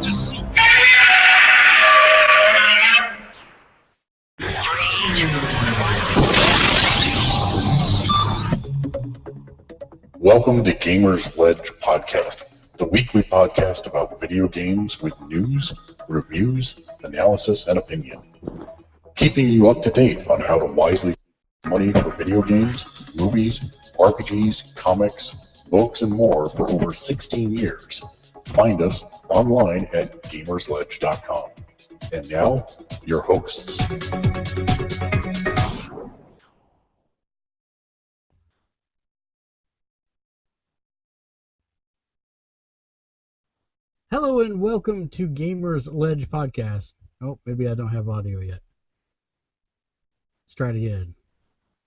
Just Welcome to Gamersledge Podcast, the weekly podcast about video games with news, reviews, analysis, and opinion. Keeping you up to date on how to wisely use money for video games, movies, RPGs, comics, books, and more for over 16 years. Find us online at Gamersledge.com. And now, your hosts. Hello and welcome to Gamersledge Podcast. Oh, maybe I don't have audio yet. Let's try it again.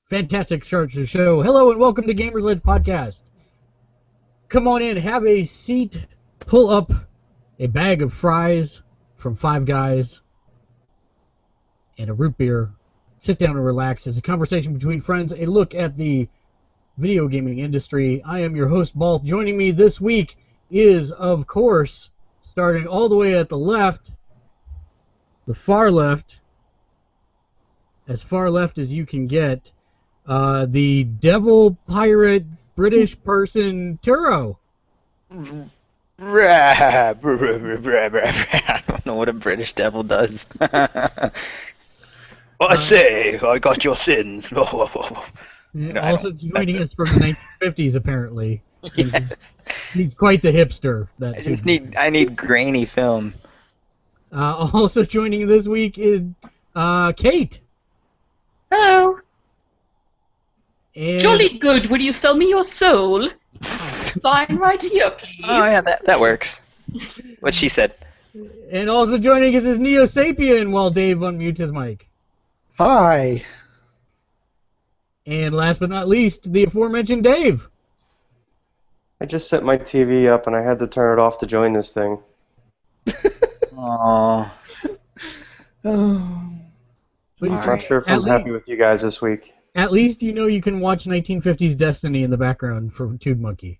Fantastic start to the show. Hello and welcome to Gamersledge Podcast. Come on in, have a seat, pull up a bag of fries from Five Guys and a root beer. Sit down and relax. It's a conversation between friends, a look at the video gaming industry. I am your host, Balth. Joining me this week is, of course, starting all the way at the left, the far left, as far left as you can get, the devil pirate British person Turo. I don't know what a British devil does. I say, I got your sins. Also joining us from the 1950s, apparently. Yes. He's quite the hipster. I need grainy film. Also joining this week is Kate. hello. And Jolly good. Will you sell me your soul? Fine, right here, please. Oh yeah, that works. What she said. And also joining us is Neo Sapien while Dave unmutes his mic. Hi. And last but not least, the aforementioned Dave. I just set my TV up and I had to turn it off to join this thing. Aww. But I'm not sure if I'm happy with you guys this week. At least you know you can watch 1950s Destiny in the background for Tube Monkey.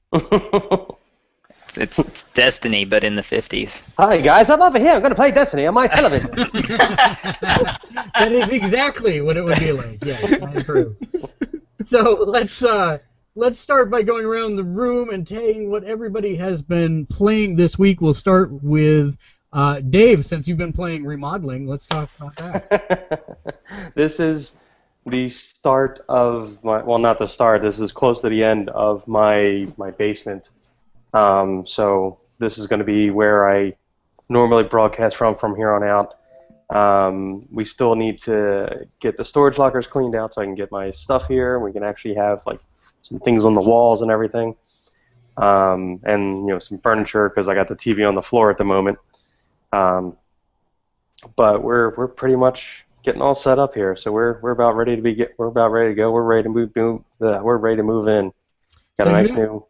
It's Destiny, but in the 50s. Hi guys, I'm over here. I'm going to play Destiny on my television. That is exactly what it would be like. Yes, I approve. So let's start by going around the room and saying what everybody has been playing this week. We'll start with Dave, since you've been playing Remodeling. Let's talk about that. This is the start of my, well, not the start, this is close to the end of my basement. So this is going to be where I normally broadcast from here on out. We still need to get the storage lockers cleaned out so I can get my stuff here. We can actually have like some things on the walls and everything, and some furniture because I got the TV on the floor at the moment. But we're pretty much getting all set up here, so we're about ready to we're about ready to go. We're ready to move in. Got So a nice new.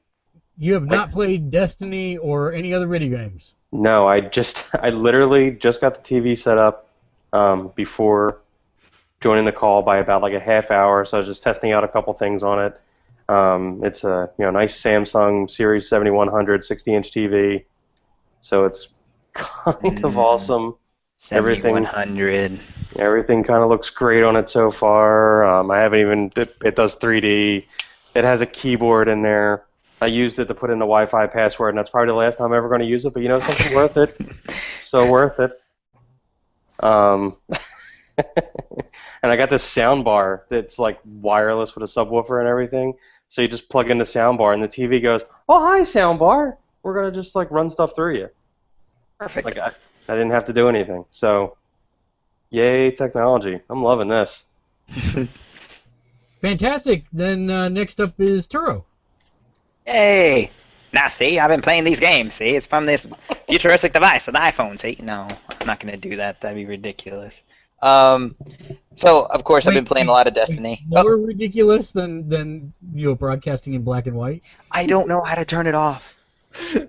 You have not played Destiny or any other video games? No, I literally just got the TV set up before joining the call by about like a half hour, so I was just testing out a couple things on it. It's a nice Samsung Series 7100 60-inch TV, so it's kind of awesome. 7100. Everything kind of looks great on it so far. I haven't even it does 3D. It has a keyboard in there. I used it to put in the Wi-Fi password, and that's probably the last time I'm ever going to use it. But something worth it. So worth it. And I got this sound bar that's like wireless with a subwoofer and everything. So you just plug in the sound bar, and the TV goes, "Oh, hi, sound bar. We're gonna just like run stuff through you." Perfect. Like I didn't have to do anything. So, yay technology! I'm loving this. Fantastic. Then next up is Turo. Hey! Now, see, I've been playing these games, see? It's from this futuristic device, the iPhone, see? No, I'm not going to do that. That'd be ridiculous. So, of course, I've been playing a lot of Destiny. More ridiculous than broadcasting in black and white? I don't know how to turn it off. I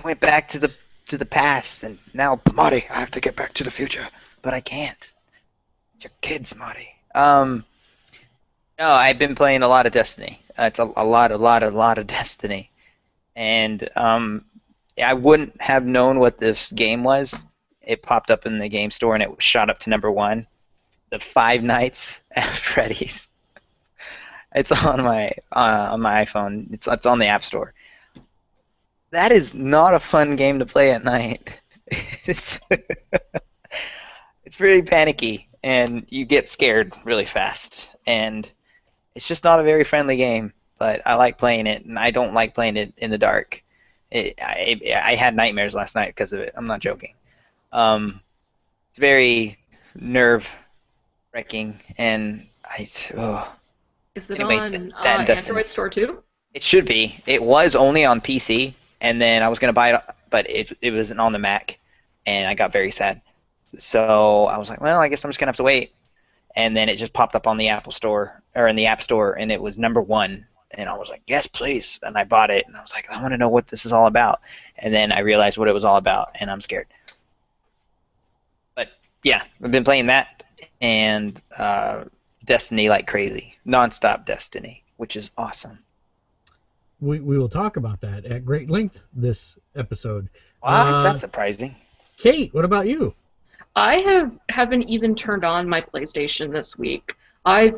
went back to the past, and now, Marty, I have to get back to the future. But I can't. It's your kids, Marty. No, I've been playing a lot of Destiny. It's a lot of Destiny, and I wouldn't have known what this game was. It popped up in the game store and it shot up to #1. The Five Nights at Freddy's. It's on my iPhone. It's on the App Store. That is not a fun game to play at night. It's very panicky and you get scared really fast. And it's just not a very friendly game. But I like playing it, and I don't like playing it in the dark. I had nightmares last night because of it. I'm not joking. It's very nerve-wracking, and Is it anyway, on that Android store too? It should be. It was only on PC, and then I was gonna buy it, but it wasn't on the Mac, and I got very sad. So I was like, well, I guess I'm just gonna have to wait. And then it just popped up on the Apple Store or in the App Store, and it was #1. And I was like, yes, please. And I bought it, and I was like, I want to know what this is all about. And then I realized what it was all about, and I'm scared. But yeah, I've been playing that and Destiny like crazy, nonstop Destiny, which is awesome. We will talk about that at great length this episode. What? That's surprising. Kate, what about you? I haven't even turned on my PlayStation this week. I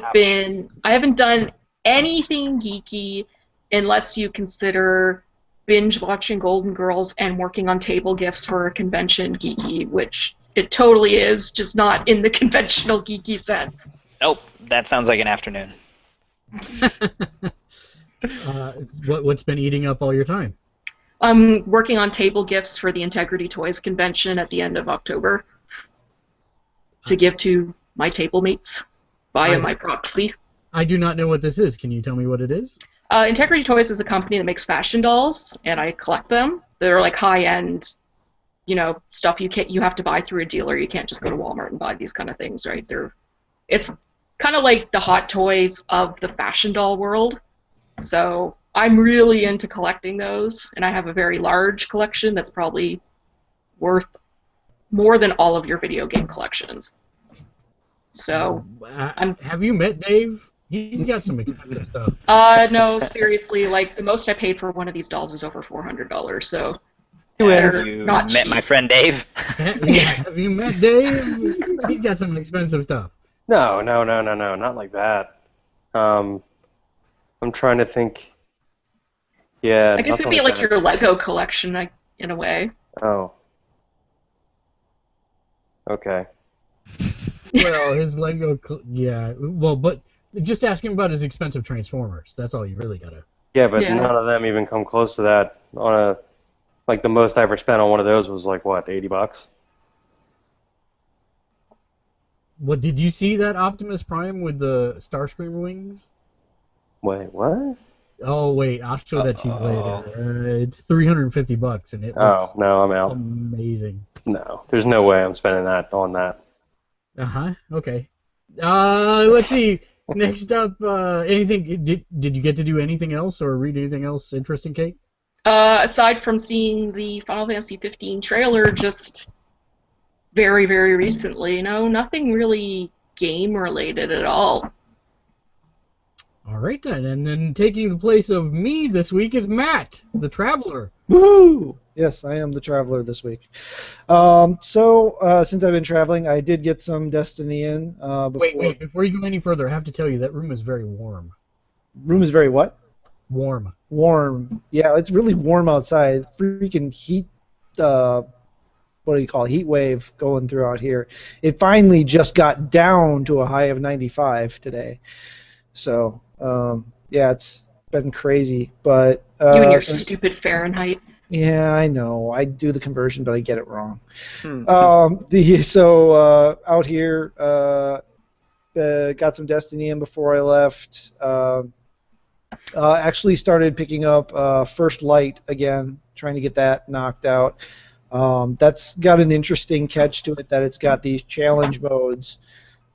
haven't done anything geeky unless you consider binge watching Golden Girls and working on table gifts for a convention geeky, which it totally is, just not in the conventional geeky sense. Nope, that sounds like an afternoon. What's been eating up all your time? I'm working on table gifts for the Integrity Toys convention at the end of October to give to my table mates via my proxy. I do not know what this is. Can you tell me what it is? Integrity Toys is a company that makes fashion dolls, and I collect them. They're like high-end, stuff you have to buy through a dealer. You can't just go to Walmart and buy these kind of things, right? It's kind of like the Hot Toys of the fashion doll world. So I'm really into collecting those, and I have a very large collection that's probably worth more than all of your video game collections. So have you met Dave? He's got some expensive stuff. No, seriously, like the most I paid for one of these dolls is over $400. So Have you met cheap. my friend Dave? Have you met Dave? He's got some expensive stuff. No, not like that. I'm trying to think. Yeah. I guess it'd be like your Lego collection, in a way. Oh. Okay. Well, his Lego, yeah. Well, but just ask him about his expensive Transformers. That's all you really gotta. Yeah, but none of them even come close to that. Like the most I ever spent on one of those was like what, $80? What, did you see that Optimus Prime with the Starscream wings? Wait, what? Oh wait, I'll show that to you later. It's $350, and it looks no, I'm out. Amazing. No, there's no way I'm spending that on that. Okay. Let's see. Next up, anything? Did you get to do anything else or read anything else interesting, Kate? Aside from seeing the Final Fantasy 15 trailer just very, very recently, nothing really game related at all. All right then, and then taking the place of me this week is Matt, the Traveler. Woo! Yes, I am the Traveler this week. So since I've been traveling, I did get some Destiny in. Wait, before you go any further, I have to tell you that room is very warm. Room is very what? Warm. Warm. Yeah, it's really warm outside. Freaking heat. What do you call it? Heat wave going through out here. It finally just got down to a high of 95 today. So yeah, it's been crazy. But You and your stupid Fahrenheit. yeah, I know. I do the conversion, but I get it wrong. Hmm. Out here, got some Destiny in before I left. Actually started picking up First Light again, trying to get that knocked out. That's got an interesting catch to it that it's got these challenge modes,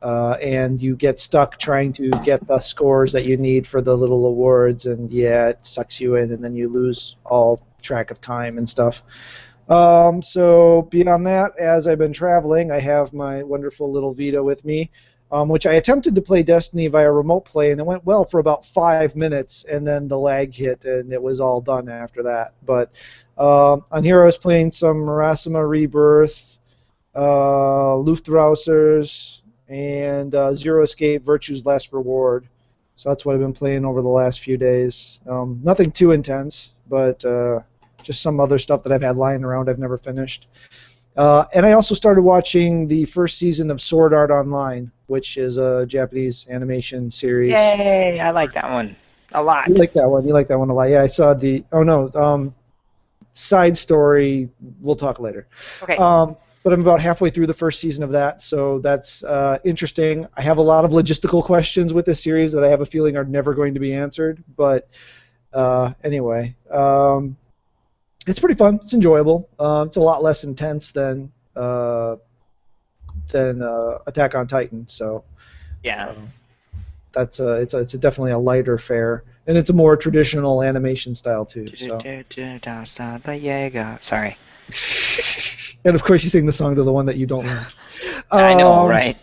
and you get stuck trying to get the scores that you need for the little awards, and yeah, it sucks you in, and then you lose all track of time and stuff. So beyond that, as I've been traveling, I have my wonderful little Vita with me. which I attempted to play Destiny via remote play, and it went well for about 5 minutes, and then the lag hit, and it was all done after that. But on here I was playing some Marasima Rebirth, Luftrausers, and Zero Escape Virtue's Last Reward. So that's what I've been playing over the last few days. Nothing too intense, but just some other stuff that I've had lying around I've never finished. And I also started watching the first season of Sword Art Online, which is a Japanese animation series. Yay! I like that one a lot. You like that one? You like that one a lot? Yeah, I saw the. Oh no, side story. We'll talk later. Okay. But I'm about halfway through the first season of that, so that's interesting. I have a lot of logistical questions with this series that I have a feeling are never going to be answered. But anyway, it's pretty fun. It's enjoyable. It's a lot less intense than Attack on Titan. So Yeah. that's it's definitely a lighter fare, and it's a more traditional animation style too. So. Sorry. And of course, you sing the song to the one that you don't like. I know, right?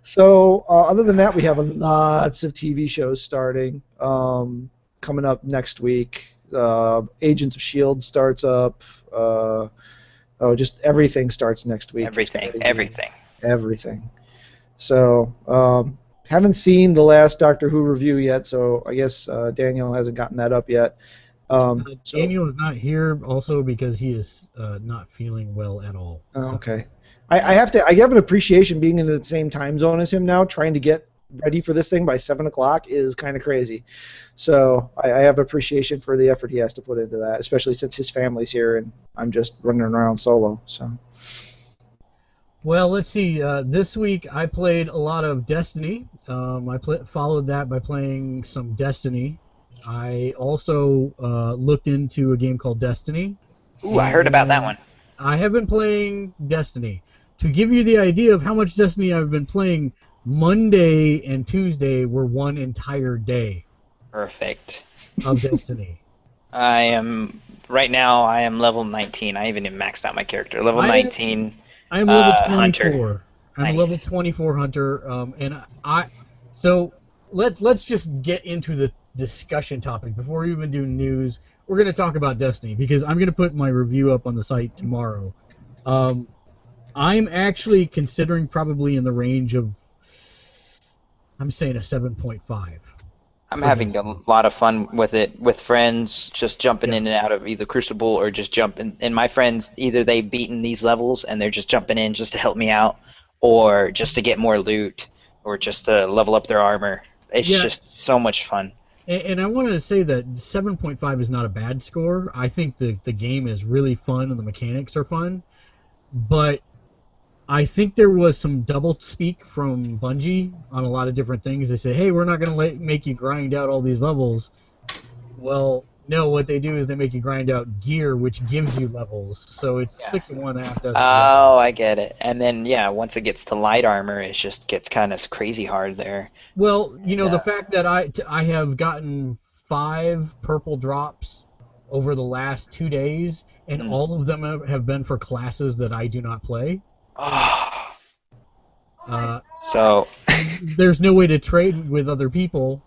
So, other than that, we have lots of TV shows starting coming up next week. Agents of S.H.I.E.L.D. starts up. Just everything starts next week. Everything. So, haven't seen the last Doctor Who review yet, so I guess Daniel hasn't gotten that up yet. Daniel is not here also because he is not feeling well at all. Oh, okay. I have an appreciation being in the same time zone as him now, trying to get ready for this thing by 7 o'clock is kind of crazy. So I have appreciation for the effort he has to put into that, especially since his family's here and I'm just running around solo. So. Well, let's see. This week I played a lot of Destiny. I followed that by playing some Destiny. I also looked into a game called Destiny. Ooh, I heard about that one. I have been playing Destiny. To give you the idea of how much Destiny I've been playing, Monday and Tuesday were one entire day. Perfect. Of Destiny. Right now I am level 19. I even maxed out my character. Level 19. I'm level 24. Hunter. I'm Nice. level 24 hunter. So let's just get into the discussion topic before we even do news. We're going to talk about Destiny because I'm going to put my review up on the site tomorrow. I'm actually considering probably in the range of, I'm saying a 7.5. I'm having a lot of fun with it with friends, just jumping in and out of either Crucible or just jumping. And my friends, either they've beaten these levels and they're just jumping in just to help me out, or just to get more loot, or just to level up their armor. It's just so much fun. And I want to say that 7.5 is not a bad score. I think the game is really fun and the mechanics are fun. But I think there was some double speak from Bungie on a lot of different things. They say, hey, we're not going to make you grind out all these levels. Well, no, what they do is they make you grind out gear, which gives you levels. So it's 6 of one, half dozen. Oh, I get it. And then, once it gets to light armor, it just gets kind of crazy hard there. Well, the fact that I have gotten 5 purple drops over the last 2 days, and all of them have been for classes that I do not play. So there's no way to trade with other people.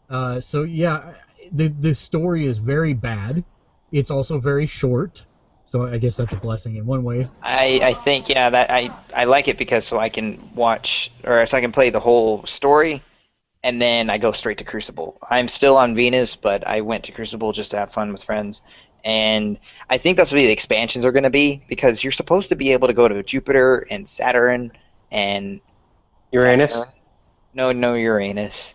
The story is very bad. It's also very short. So I guess that's a blessing in one way. I think that I like it because so I can watch or so I can play the whole story, and then I go straight to Crucible. I'm still on Venus, but I went to Crucible just to have fun with friends. And I think that's what the expansions are going to be, because you're supposed to be able to go to Jupiter and Saturn and Uranus? Saturn. No Uranus.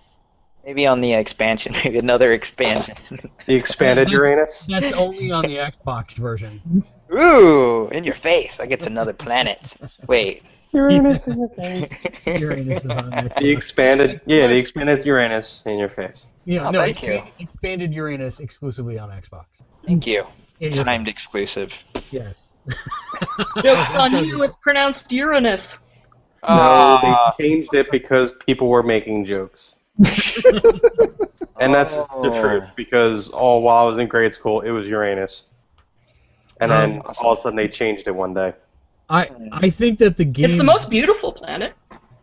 Maybe on the expansion, maybe another expansion. The expanded Uranus? That's only on the Xbox version. Ooh, in your face. I get another planet. Wait. Uranus in your face. Uranus is on Xbox. The expanded Uranus in your face. Thank you. Expanded Uranus exclusively on Xbox. Thank you. In your Timed exclusive. Yes. Joke's on you, it's pronounced Uranus. No, they changed it because people were making jokes. And that's the truth, because while I was in grade school, it was Uranus. And then all of a sudden they changed it one day. I think that the game... It's the most beautiful planet.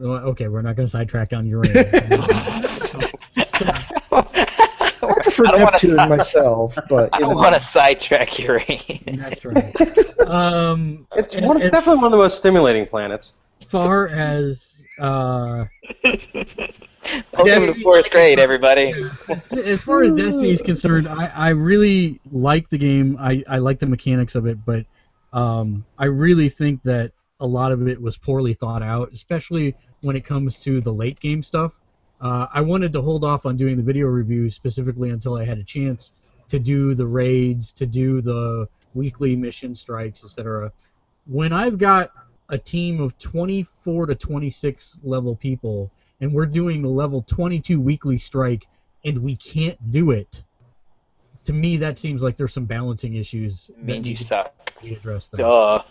Well, okay, we're not going to sidetrack down Uranus. I prefer I don't wanna Neptune side- myself, but I you don't know. want to sidetrack Uranus. That's right. It's and as definitely one of the most stimulating planets. far as Welcome Destiny- to 4th grade, everybody. as far as Destiny is concerned, I really like the game. I like the mechanics of it, but I really think that a lot of it was poorly thought out, especially when it comes to the late game stuff. I wanted to hold off on doing the video reviews specifically until I had a chance to do the raids, to do the weekly mission strikes, etc. When I've got a team of 24 to 26 level people, and we're doing the level 22 weekly strike, and we can't do it, to me that seems like there's some balancing issues It means that you need suck. to be addressed there. Duh.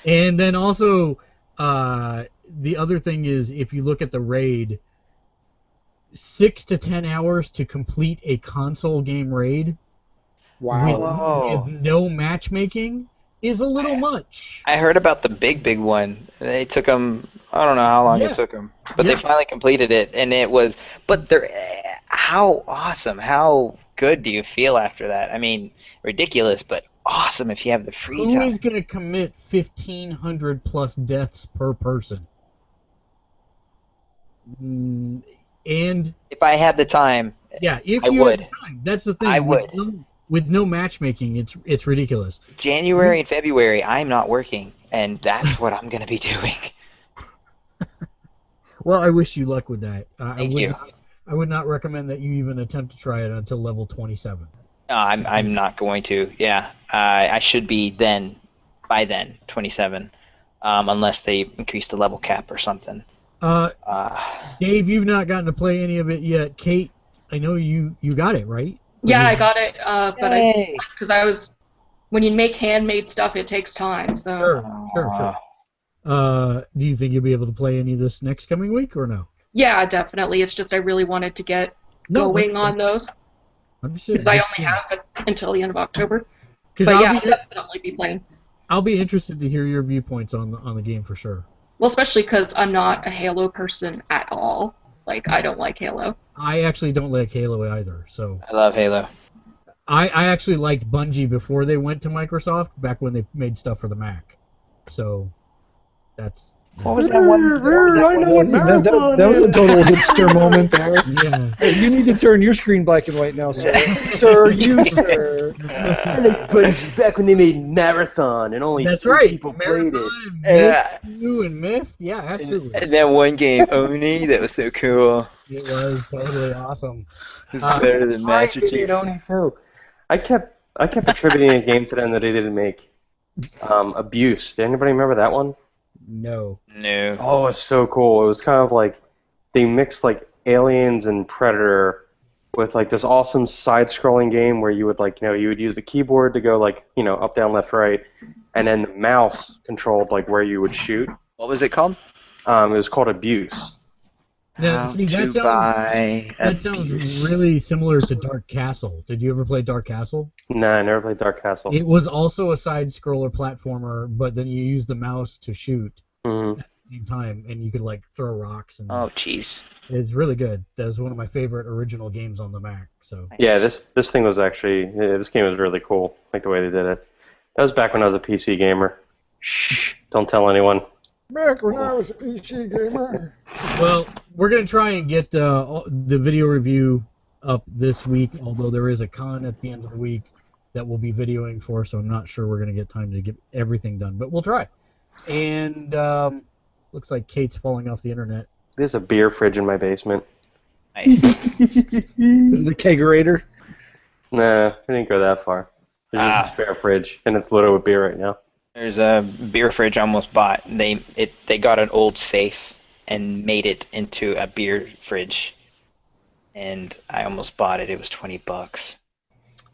And then also, the other thing is, if you look at the raid, 6 to 10 hours to complete a console game raid Wow. with no matchmaking is a little much. I heard about the big one. They took them. I don't know how long Yeah. it took them, but Yeah. they finally completed it, and it was. But they're how awesome, how good do you feel after that? I mean, ridiculous, but awesome if you have the free Who time. is going to commit 1,500 plus deaths per person? And If I had the time, yeah, if I you would. had time, that's the thing. I with would. with no matchmaking, it's ridiculous. January and February, I'm not working, and that's what I'm gonna be doing. Well, I wish you luck with that. Thank you. I would not recommend that you even attempt to try it until level 27. No, I'm not going to. Yeah, I should be by then 27, unless they increase the level cap or something. Dave, you've not gotten to play any of it yet. Kate, I know you got it, right? Yeah, I got it, but Yay. when you make handmade stuff, it takes time. So Sure. Do you think you'll be able to play any of this next coming week or no? yeah, definitely. It's just I really wanted to get going on those because I only have it until the end of October. But yeah, I'll definitely be playing. I'll be interested to hear your viewpoints on the game for sure. Well, especially because I'm not a Halo person at all. Like, I don't like Halo. I actually don't like Halo either. So I love Halo. I actually liked Bungie before they went to Microsoft, back when they made stuff for the Mac. So that's. What was that one? That was a total hipster moment there. Yeah. Hey, you need to turn your screen black and white now, sir. Sir, you, sir. Back when they made Marathon and only That's 3 right. people played it. Yeah. Myth and Myth, yeah, absolutely. And that one game, Oni, that was so cool. It was totally awesome. It was better than Master Chief. Oni too. I kept attributing a game to them that they didn't make. Abuse. Did anybody remember that one? No. No. Oh, it's so cool. It was kind of like they mixed like Aliens and Predator with like this awesome side-scrolling game where you would you would use the keyboard to go up, down, left, right, and then the mouse controlled like where you would shoot. What was it called? It was called Abuse. Now, see, that sounds really similar to Dark Castle. Did you ever play Dark Castle? Nah, I never played Dark Castle. It was also a side-scroller platformer, but then you use the mouse to shoot at the same time, and you could like throw rocks. And Oh, jeez. it's really good. That was one of my favorite original games on the Mac. So Yeah, this thing was actually this game was really cool. Like the way they did it. That was back when I was a PC gamer. Shh! Don't tell anyone. Back when I was a PC gamer. well, we're gonna try and get the video review up this week. Although there is a con at the end of the week that we'll be videoing for, so I'm not sure we're gonna get time to get everything done, but we'll try. And looks like Kate's falling off the internet. There's a beer fridge in my basement. Nice. The kegerator. Nah, I didn't go that far. There's just a spare fridge, and it's loaded with beer right now. There's a beer fridge I almost bought. They got an old safe and made it into a beer fridge, and I almost bought it. It was $20.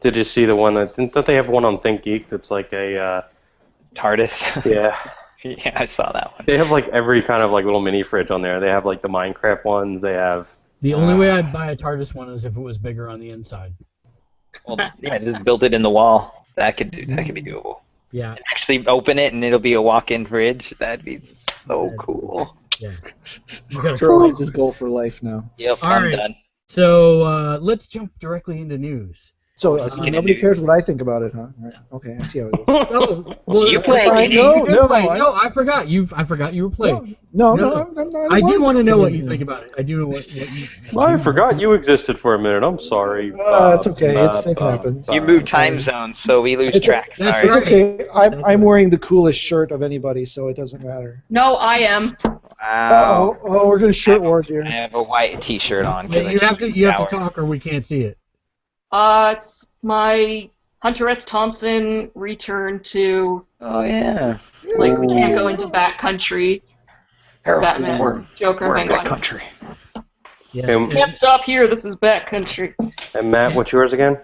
Did you see the one don't they have one on ThinkGeek that's like a TARDIS. yeah. Yeah, I saw that one. They have like every kind of like little mini fridge on there. They have like the Minecraft ones. They have. The only way I'd buy a TARDIS one is if it was bigger on the inside. Well, yeah, just build it in the wall. That could be doable. Yeah. Actually open it and it'll be a walk-in fridge. That'd be so cool. Yeah. You gotta Troy has his goal for life now. Yep, All I'm right. done. So let's jump directly into news. So Let's get nobody into cares what I think about it, huh? Right. Okay, I see how it goes. Oh, well, You play, Fine, Kenny. no, you no, play. I No, I forgot. I forgot you were playing. No, No, I'm not. I do want to know what you opinions think here. about it. I do know what you. Well, I forgot you existed for a minute. I'm sorry. It's okay. It happens. You move time zones, so we lose It's- track. that's Sorry. It's right. okay. I'm That's I'm right. wearing the coolest shirt of anybody, so it doesn't matter. No, I am. Wow. Oh, we're gonna shirt wars here. I have a white T-shirt on. 'cause Yeah, I you have took to a you have to shower. talk or we can't see it. It's my Hunter S. Thompson return to, Oh yeah. like, we can't go into Bat Country. Batman, We're Joker, in Penguin. that country. Yes. Okay. and- Can't stop here. This is Bat Country. And Matt, what's yours again?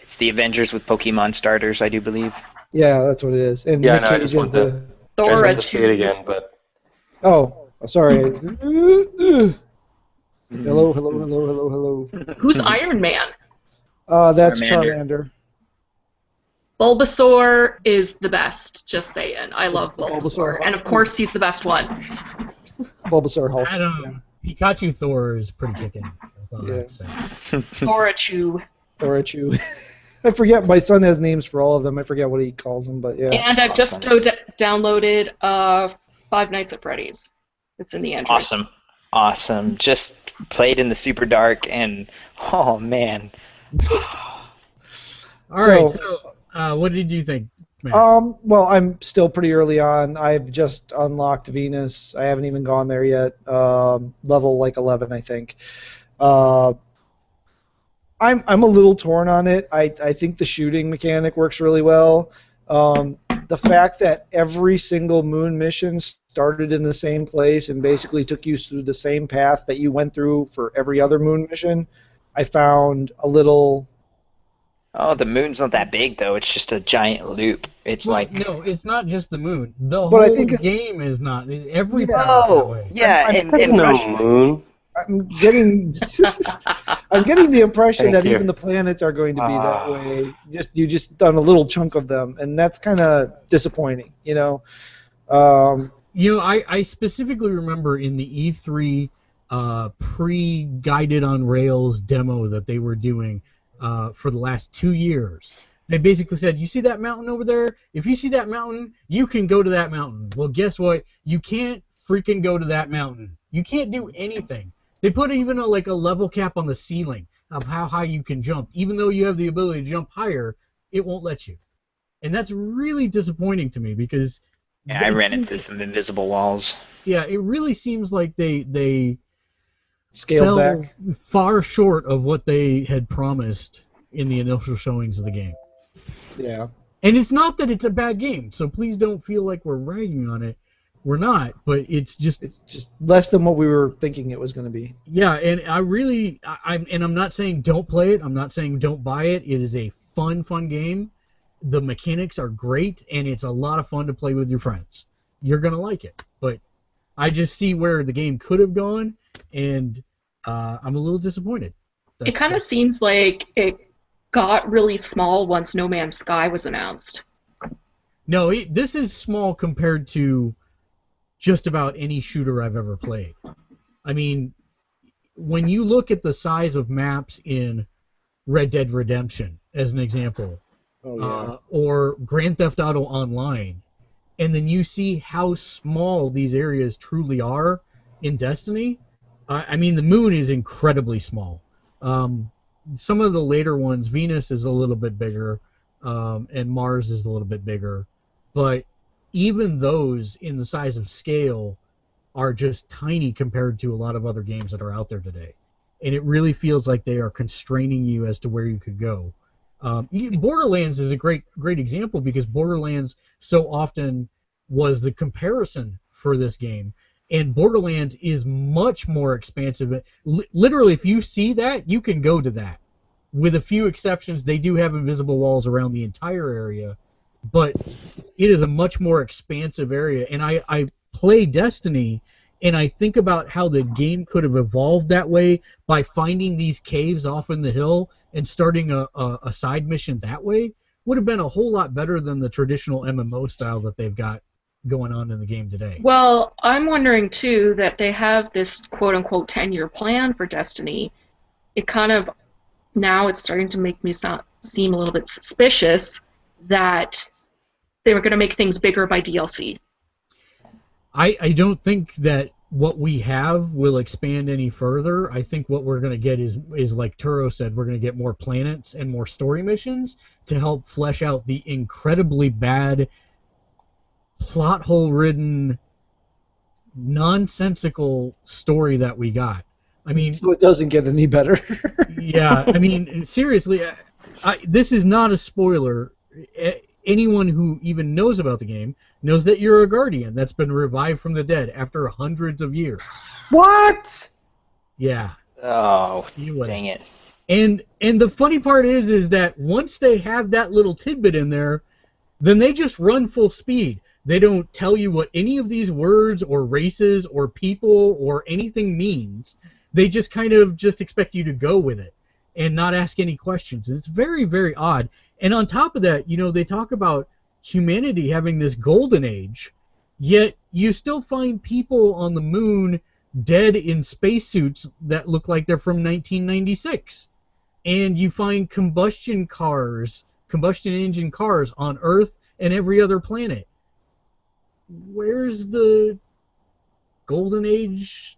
It's the Avengers with Pokemon starters, I do believe. Yeah, that's what it is. And Yeah, Nick no, I Cage just is want to- the. I just Thor wanted to see it two. again, but Oh, sorry. Hello. Who's Iron Man? That's Charmander. Charmander. Bulbasaur is the best. Just saying. I love Bulbasaur. Bulbasaur, and of course he's the best one. Bulbasaur Hulk. I don't know. Pikachu Thor is pretty kicking. That's all I have to say. Thorachu. Thorachu. I forget. My son has names for all of them. I forget what he calls them, but yeah. And I've just downloaded Five Nights at Freddy's. It's in the Android. Awesome. Just played in the Super Dark, and oh man. All right. So, what did you think, Matt? Well, I'm still pretty early on. I've just unlocked Venus. I haven't even gone there yet. Level like 11, I think. I'm a little torn on it. I think the shooting mechanic works really well. The fact that every single moon mission started in the same place and basically took you through the same path that you went through for every other moon mission, I found a little. Oh, the moon's not that big though. It's just a giant loop. It's Well, like no, it's not just the moon. The But I whole think it's- game is not. Every Yeah. planet's that oh way. yeah, I'm- and, there's and no Rush- moon. I'm getting. I'm getting the impression Thank that you. even the planets are going to be that Ah. way. You just done a little chunk of them, and that's kind of disappointing, you know. You know, I specifically remember in the E3 pre-guided on Rails demo that they were doing for the last 2 years. They basically said, you see that mountain over there? If you see that mountain, you can go to that mountain. Well, guess what? You can't freaking go to that mountain. You can't do anything. They put even a level cap on the ceiling of how high you can jump. Even though you have the ability to jump higher, it won't let you. And that's really disappointing to me because yeah, I it ran seems- into some invisible walls. Yeah, it really seems like they Scaled fell back. far short of what they had promised in the initial showings of the game. Yeah. And it's not that it's a bad game, so please don't feel like we're ragging on it. We're not, but it's just It's just less than what we were thinking it was going to be. yeah. And I'm not saying don't play it. I'm not saying don't buy it. It is a fun game. The mechanics are great, and it's a lot of fun to play with your friends. You're gonna like it, but I just see where the game could have gone, and I'm a little disappointed. It kind of seems like it got really small once No Man's Sky was announced. No, this is small compared to just about any shooter I've ever played. I mean, when you look at the size of maps in Red Dead Redemption, as an example, Oh yeah. or Grand Theft Auto Online, and then you see how small these areas truly are in Destiny, I mean, the moon is incredibly small. Some of the later ones, Venus is a little bit bigger, and Mars is a little bit bigger, but even those in the size of scale are just tiny compared to a lot of other games that are out there today. And it really feels like they are constraining you as to where you could go. Borderlands is a great example because Borderlands so often was the comparison for this game. And Borderlands is much more expansive. Literally, if you see that, you can go to that. With a few exceptions, they do have invisible walls around the entire area, but it is a much more expansive area. And I play Destiny, and I think about how the game could have evolved that way by finding these caves off in the hill and starting a side mission that way, would have been a whole lot better than the traditional MMO style that they've got going on in the game today. Well, I'm wondering too that they have this quote-unquote 10-year plan for Destiny. It kind of, now it's starting to make me seem a little bit suspicious that they were going to make things bigger by DLC. I don't think that what we have will expand any further. I think what we're going to get is like Turo said, we're going to get more planets and more story missions to help flesh out the incredibly bad, plot hole-ridden, nonsensical story that we got. I mean, so it doesn't get any better. Yeah, I mean, seriously, this is not a spoiler. Anyone who even knows about the game knows that you're a guardian that's been revived from the dead after hundreds of years. What? Yeah. Oh, dang it. And the funny part is that once they have that little tidbit in there, then they just run full speed. They don't tell you what any of these words or races or people or anything means. They just kind of just expect you to go with it and not ask any questions. It's very, very odd. And on top of that, they talk about humanity having this golden age, yet you still find people on the moon dead in spacesuits that look like they're from 1996. And you find combustion engine cars on Earth and every other planet. Where's the golden age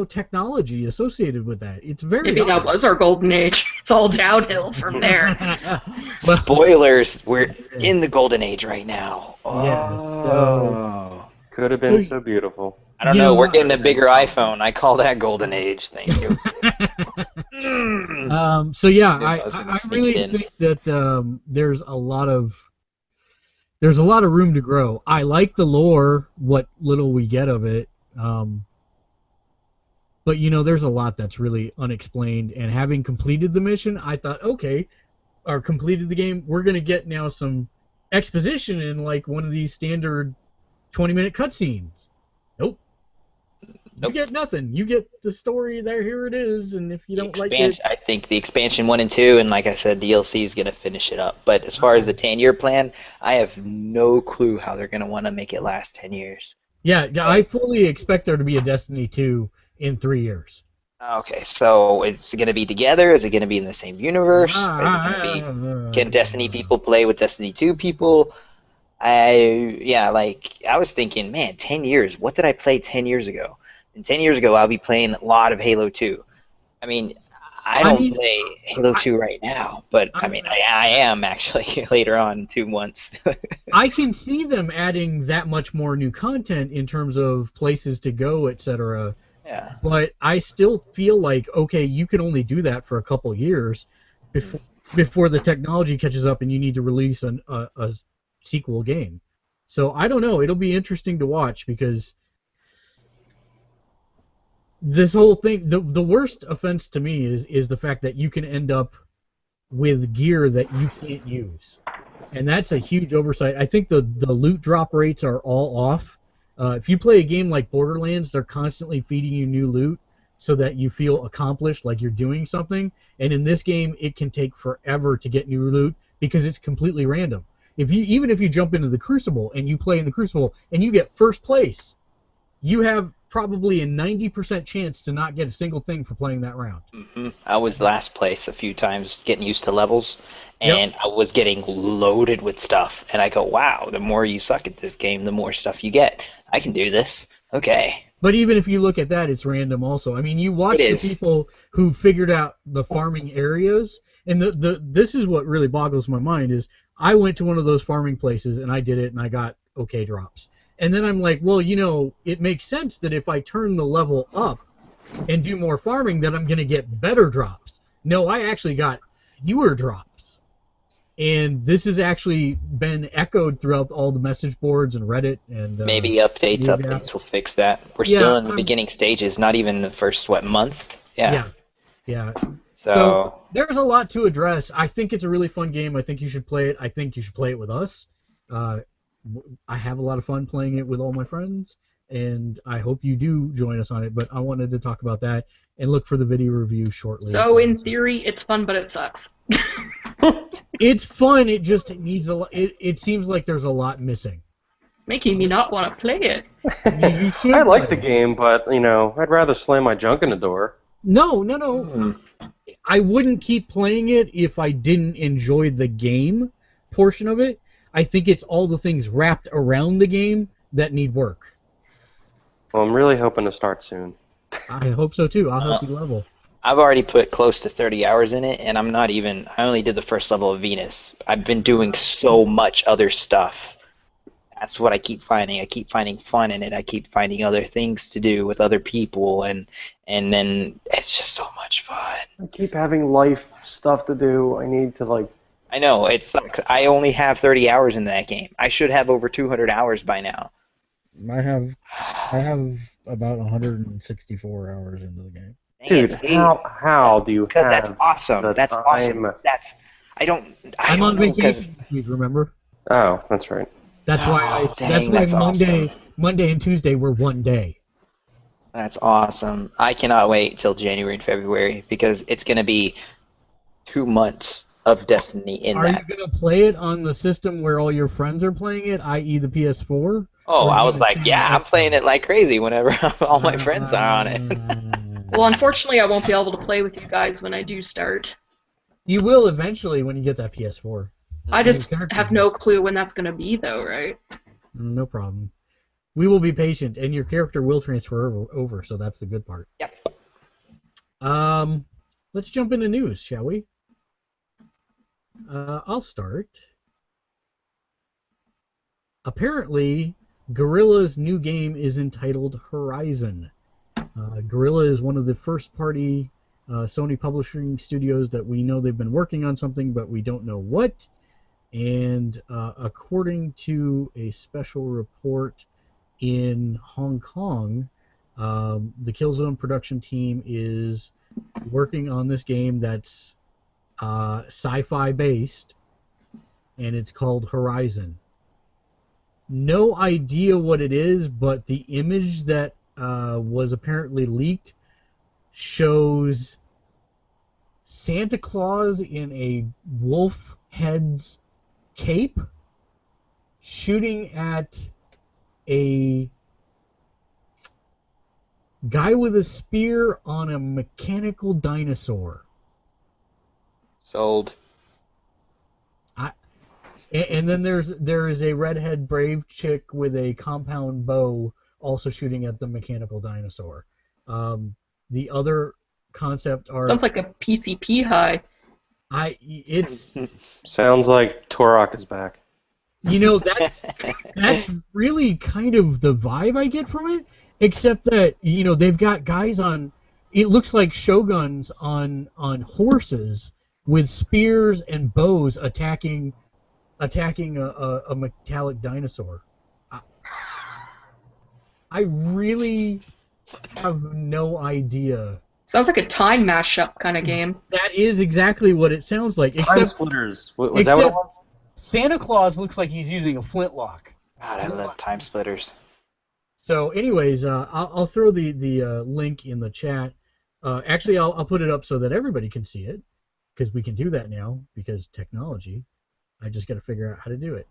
technology associated with that? It's very Maybe that was our golden age. It's all downhill from there. Spoilers, we're in the golden age right now. Oh. Yeah, so could have been so beautiful. I don't know, we're getting a bigger iPhone. I call that golden age. Thank you. So yeah, I really think that there's a lot of room to grow. I like the lore, what little we get of it. But there's a lot that's really unexplained, and having completed the mission, I thought, okay, or completed the game, we're gonna get now some exposition in like one of these standard 20-minute cutscenes. Nope. You get nothing. You get the story there. Here it is, and if you don't like it, I think the expansion 1 and 2, and like I said, DLC is gonna finish it up. But as far as the 10-year plan, I have no clue how they're gonna want to make it last 10 years. Yeah, I fully expect there to be a Destiny 2 in 3 years. Okay, so it's going to be together? Is it going to be in the same universe? Can Destiny people play with Destiny 2 people? I was thinking, man, 10 years. What did I play 10 years ago? And 10 years ago, I'll be playing a lot of Halo 2. I mean, I don't play Halo 2 right now, but I am actually later on in 2 months. I can see them adding that much more new content in terms of places to go, etc. Yeah. But I still feel like, okay, you can only do that for a couple years before the technology catches up and you need to release a sequel game. So I don't know. It'll be interesting to watch because this whole thing, the worst offense to me is the fact that you can end up with gear that you can't use. And that's a huge oversight. I think the loot drop rates are all off. If you play a game like Borderlands, they're constantly feeding you new loot so that you feel accomplished, like you're doing something. And in this game, it can take forever to get new loot because it's completely random. Even if you jump into the Crucible and you play in the Crucible and you get first place, you have probably a 90% chance to not get a single thing for playing that round. Mm-hmm. I was last place a few times, getting used to levels, and I was getting loaded with stuff. And I go, wow, the more you suck at this game, the more stuff you get. I can do this. Okay. But even if you look at that, it's random also. I mean, you watch the people who figured out the farming areas, and this is what really boggles my mind is I went to one of those farming places, and I did it, and I got okay drops. And then I'm like, well, it makes sense that if I turn the level up and do more farming, that I'm going to get better drops. No, I actually got fewer drops. And this has actually been echoed throughout all the message boards and Reddit. And maybe updates will fix that. We're still in the beginning stages, not even the first, month? Yeah. So there's a lot to address. I think it's a really fun game. I think you should play it. I think you should play it with us. I have a lot of fun playing it with all my friends, and I hope you do join us on it, but I wanted to talk about that and look for the video review shortly. So in theory, it's fun, but it sucks. It's fun. It just needs a lot. It seems like there's a lot missing. It's making me not want to play it. You should I like play the it. game, but I'd rather slam my junk in the door. No. Hmm. I wouldn't keep playing it if I didn't enjoy the game portion of it. I think it's all the things wrapped around the game that need work. Well, I'm really hoping to start soon. I hope so too. I'll help you level. I've already put close to 30 hours in it, and I only did the first level of Venus. I've been doing so much other stuff. That's what I keep finding. I keep finding fun in it. I keep finding other things to do with other people, and then it's just so much fun. I keep having life stuff to do. I need to, I know, it sucks. I only have 30 hours in that game. I should have over 200 hours by now. I have about 164 hours into the game. Dude, how do you have Because that's awesome. the That's awesome. time? I don't I'm on know, 'cause- vacation this week, remember? Oh, that's right. That's why that's awesome. Monday and Tuesday were one day. That's awesome. I cannot wait till January and February because it's going to be 2 months of Destiny in Are that. you going to play it on the system where all your friends are playing it, i.e. the PS4? Oh, Or I you was gonna like, stand yeah, I'm next playing to it like crazy whenever all my friends are on it. Well, unfortunately, I won't be able to play with you guys when I do start. You will eventually when you get that PS4. I just characters have no clue when that's going to be, though, right? No problem. We will be patient, and your character will transfer over, so that's the good part. Yep. Let's jump into news, shall we? I'll start. Apparently, Guerrilla's new game is entitled Horizon. Guerrilla is one of the first-party Sony publishing studios that we know they've been working on something, but we don't know what. And according to a special report in Hong Kong, the Killzone production team is working on this game that's sci-fi based, and it's called Horizon. No idea what it is, but the image that was apparently leaked shows Santa Claus in a wolf head's cape shooting at a guy with a spear on a mechanical dinosaur. Sold. And then there is a redhead brave chick with a compound bow also shooting at the mechanical dinosaur. The other concept art Sounds like a PCP high. it's Sounds like Turok is back. That's really kind of the vibe I get from it, except that they've got guys on. It looks like shoguns on horses with spears and bows attacking a metallic dinosaur. I really have no idea. Sounds like a time mashup kind of game. That is exactly what it sounds like. Time Except Splitters. Was that what it was? Santa Claus looks like he's using a flintlock. God, I love Time Splitters. So, anyways, I'll throw the link in the chat. Actually, I'll put it up so that everybody can see it, because we can do that now because technology. I just got to figure out how to do it.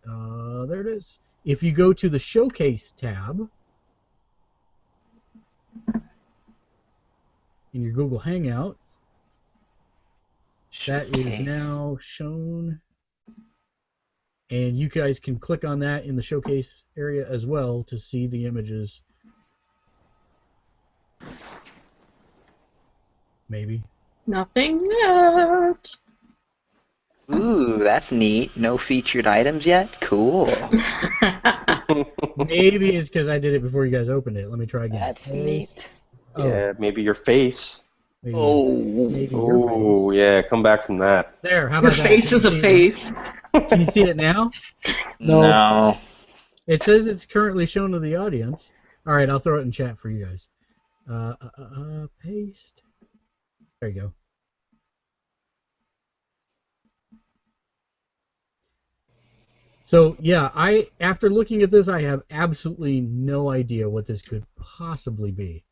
There it is. If you go to the Showcase tab in your Google Hangout, that is now shown. And you guys can click on that in the Showcase area as well to see the images. Maybe. Nothing yet. Ooh, that's neat. No featured items yet? Cool. Maybe it's because I did it before you guys opened it. Let me try again. That's neat. Oh, Yeah, maybe your face. maybe, Oh. maybe your Oh, face. yeah, come back from that. There, how Your about that? face Can is you a see it? face. Can you see it now? No. It says it's currently shown to the audience. All right, I'll throw it in chat for you guys. Paste. There you go. So yeah, after looking at this, I have absolutely no idea what this could possibly be.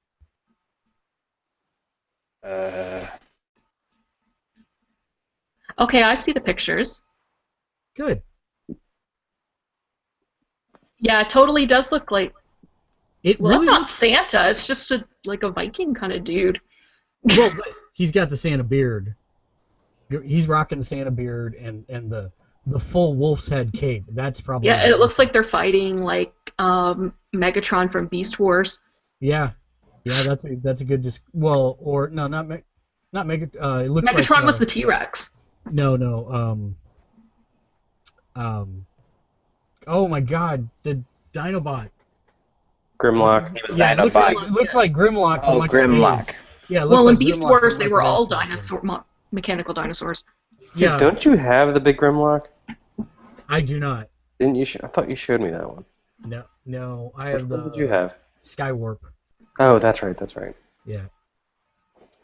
Okay, I see the pictures. Good. Yeah, it totally does look like. It Well, really that's not Santa. It's just like a Viking kind of dude. well, but he's got the Santa beard. He's rocking the Santa beard and the full wolf's head cape. That's probably Yeah, and it looks like they're fighting like Megatron from Beast Wars. yeah. That's a good well, or no, not Mega. It looks like Megatron was the T-Rex. no. Oh my God, the Dinobot. Grimlock. He was Yeah, Dinobot. it looks like Grimlock. From Oh, Michael Grimlock. Bay's. Yeah, it looks Well, like in Beast Grimlock Wars, from they were Michael all Bay's mechanical dinosaurs. Dude, Yeah, don't you have the big Grimlock? I do not. Didn't you? I thought you showed me that one. No, I Which have one the did you have? Skywarp. Oh, that's right. That's right. Yeah.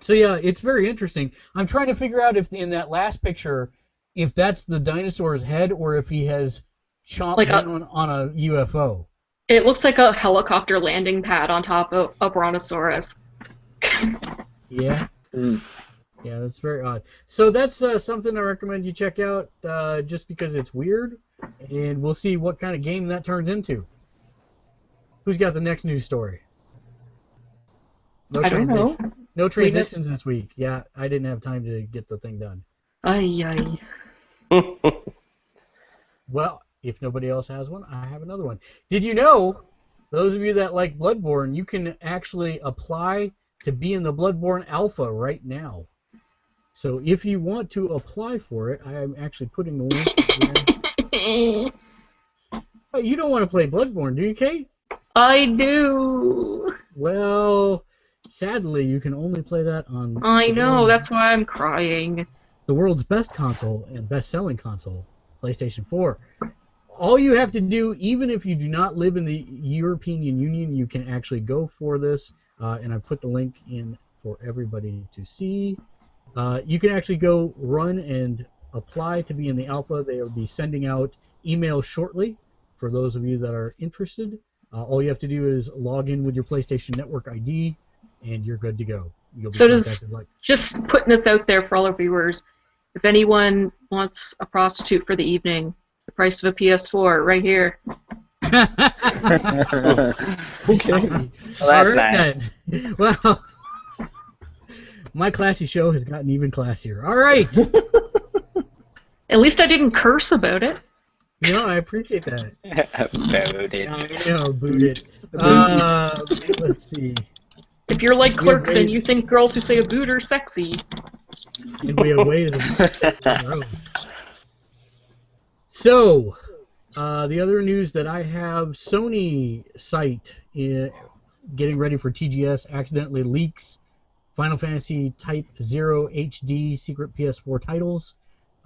So yeah, it's very interesting. I'm trying to figure out if in that last picture, if that's the dinosaur's head or if he has chomped Like down on a UFO. It looks like a helicopter landing pad on top of a brontosaurus. Yeah. Mm. Yeah, that's very odd. So that's something I recommend you check out, just because it's weird, and we'll see what kind of game that turns into. Who's got the next news story? I don't know. No transitions this week. Yeah, I didn't have time to get the thing done. Ay, ay. Well, if nobody else has one, I have another one. Did you know, those of you that like Bloodborne, you can actually apply to be in the Bloodborne Alpha right now. So if you want to apply for it, I am actually putting the link here. Oh, you don't want to play Bloodborne, do you, Kate? I do. Well, sadly, you can only play that on I know, that's why I'm crying. the world's best console and best-selling console, PlayStation 4. All you have to do, even if you do not live in the European Union, you can actually go for this, and I put the link in for everybody to see. You can actually go run and apply to be in the alpha. They will be sending out emails shortly for those of you that are interested. All you have to do is log in with your PlayStation Network ID, and you're good to go. You'll be So just putting this out there for all our viewers, if anyone wants a prostitute for the evening, the price of a PS4 right here. Okay. Well, that's nice. Then. Well, my classy show has gotten even classier. All right. At least I didn't curse about it. No, I appreciate that. Booted. I know, boot it. Let's see. If you're like clerks and you think girls who say a boot are sexy. And we have ways of... So, the other news that I have, Sony site getting ready for TGS accidentally leaks Final Fantasy Type 0 HD secret PS4 titles,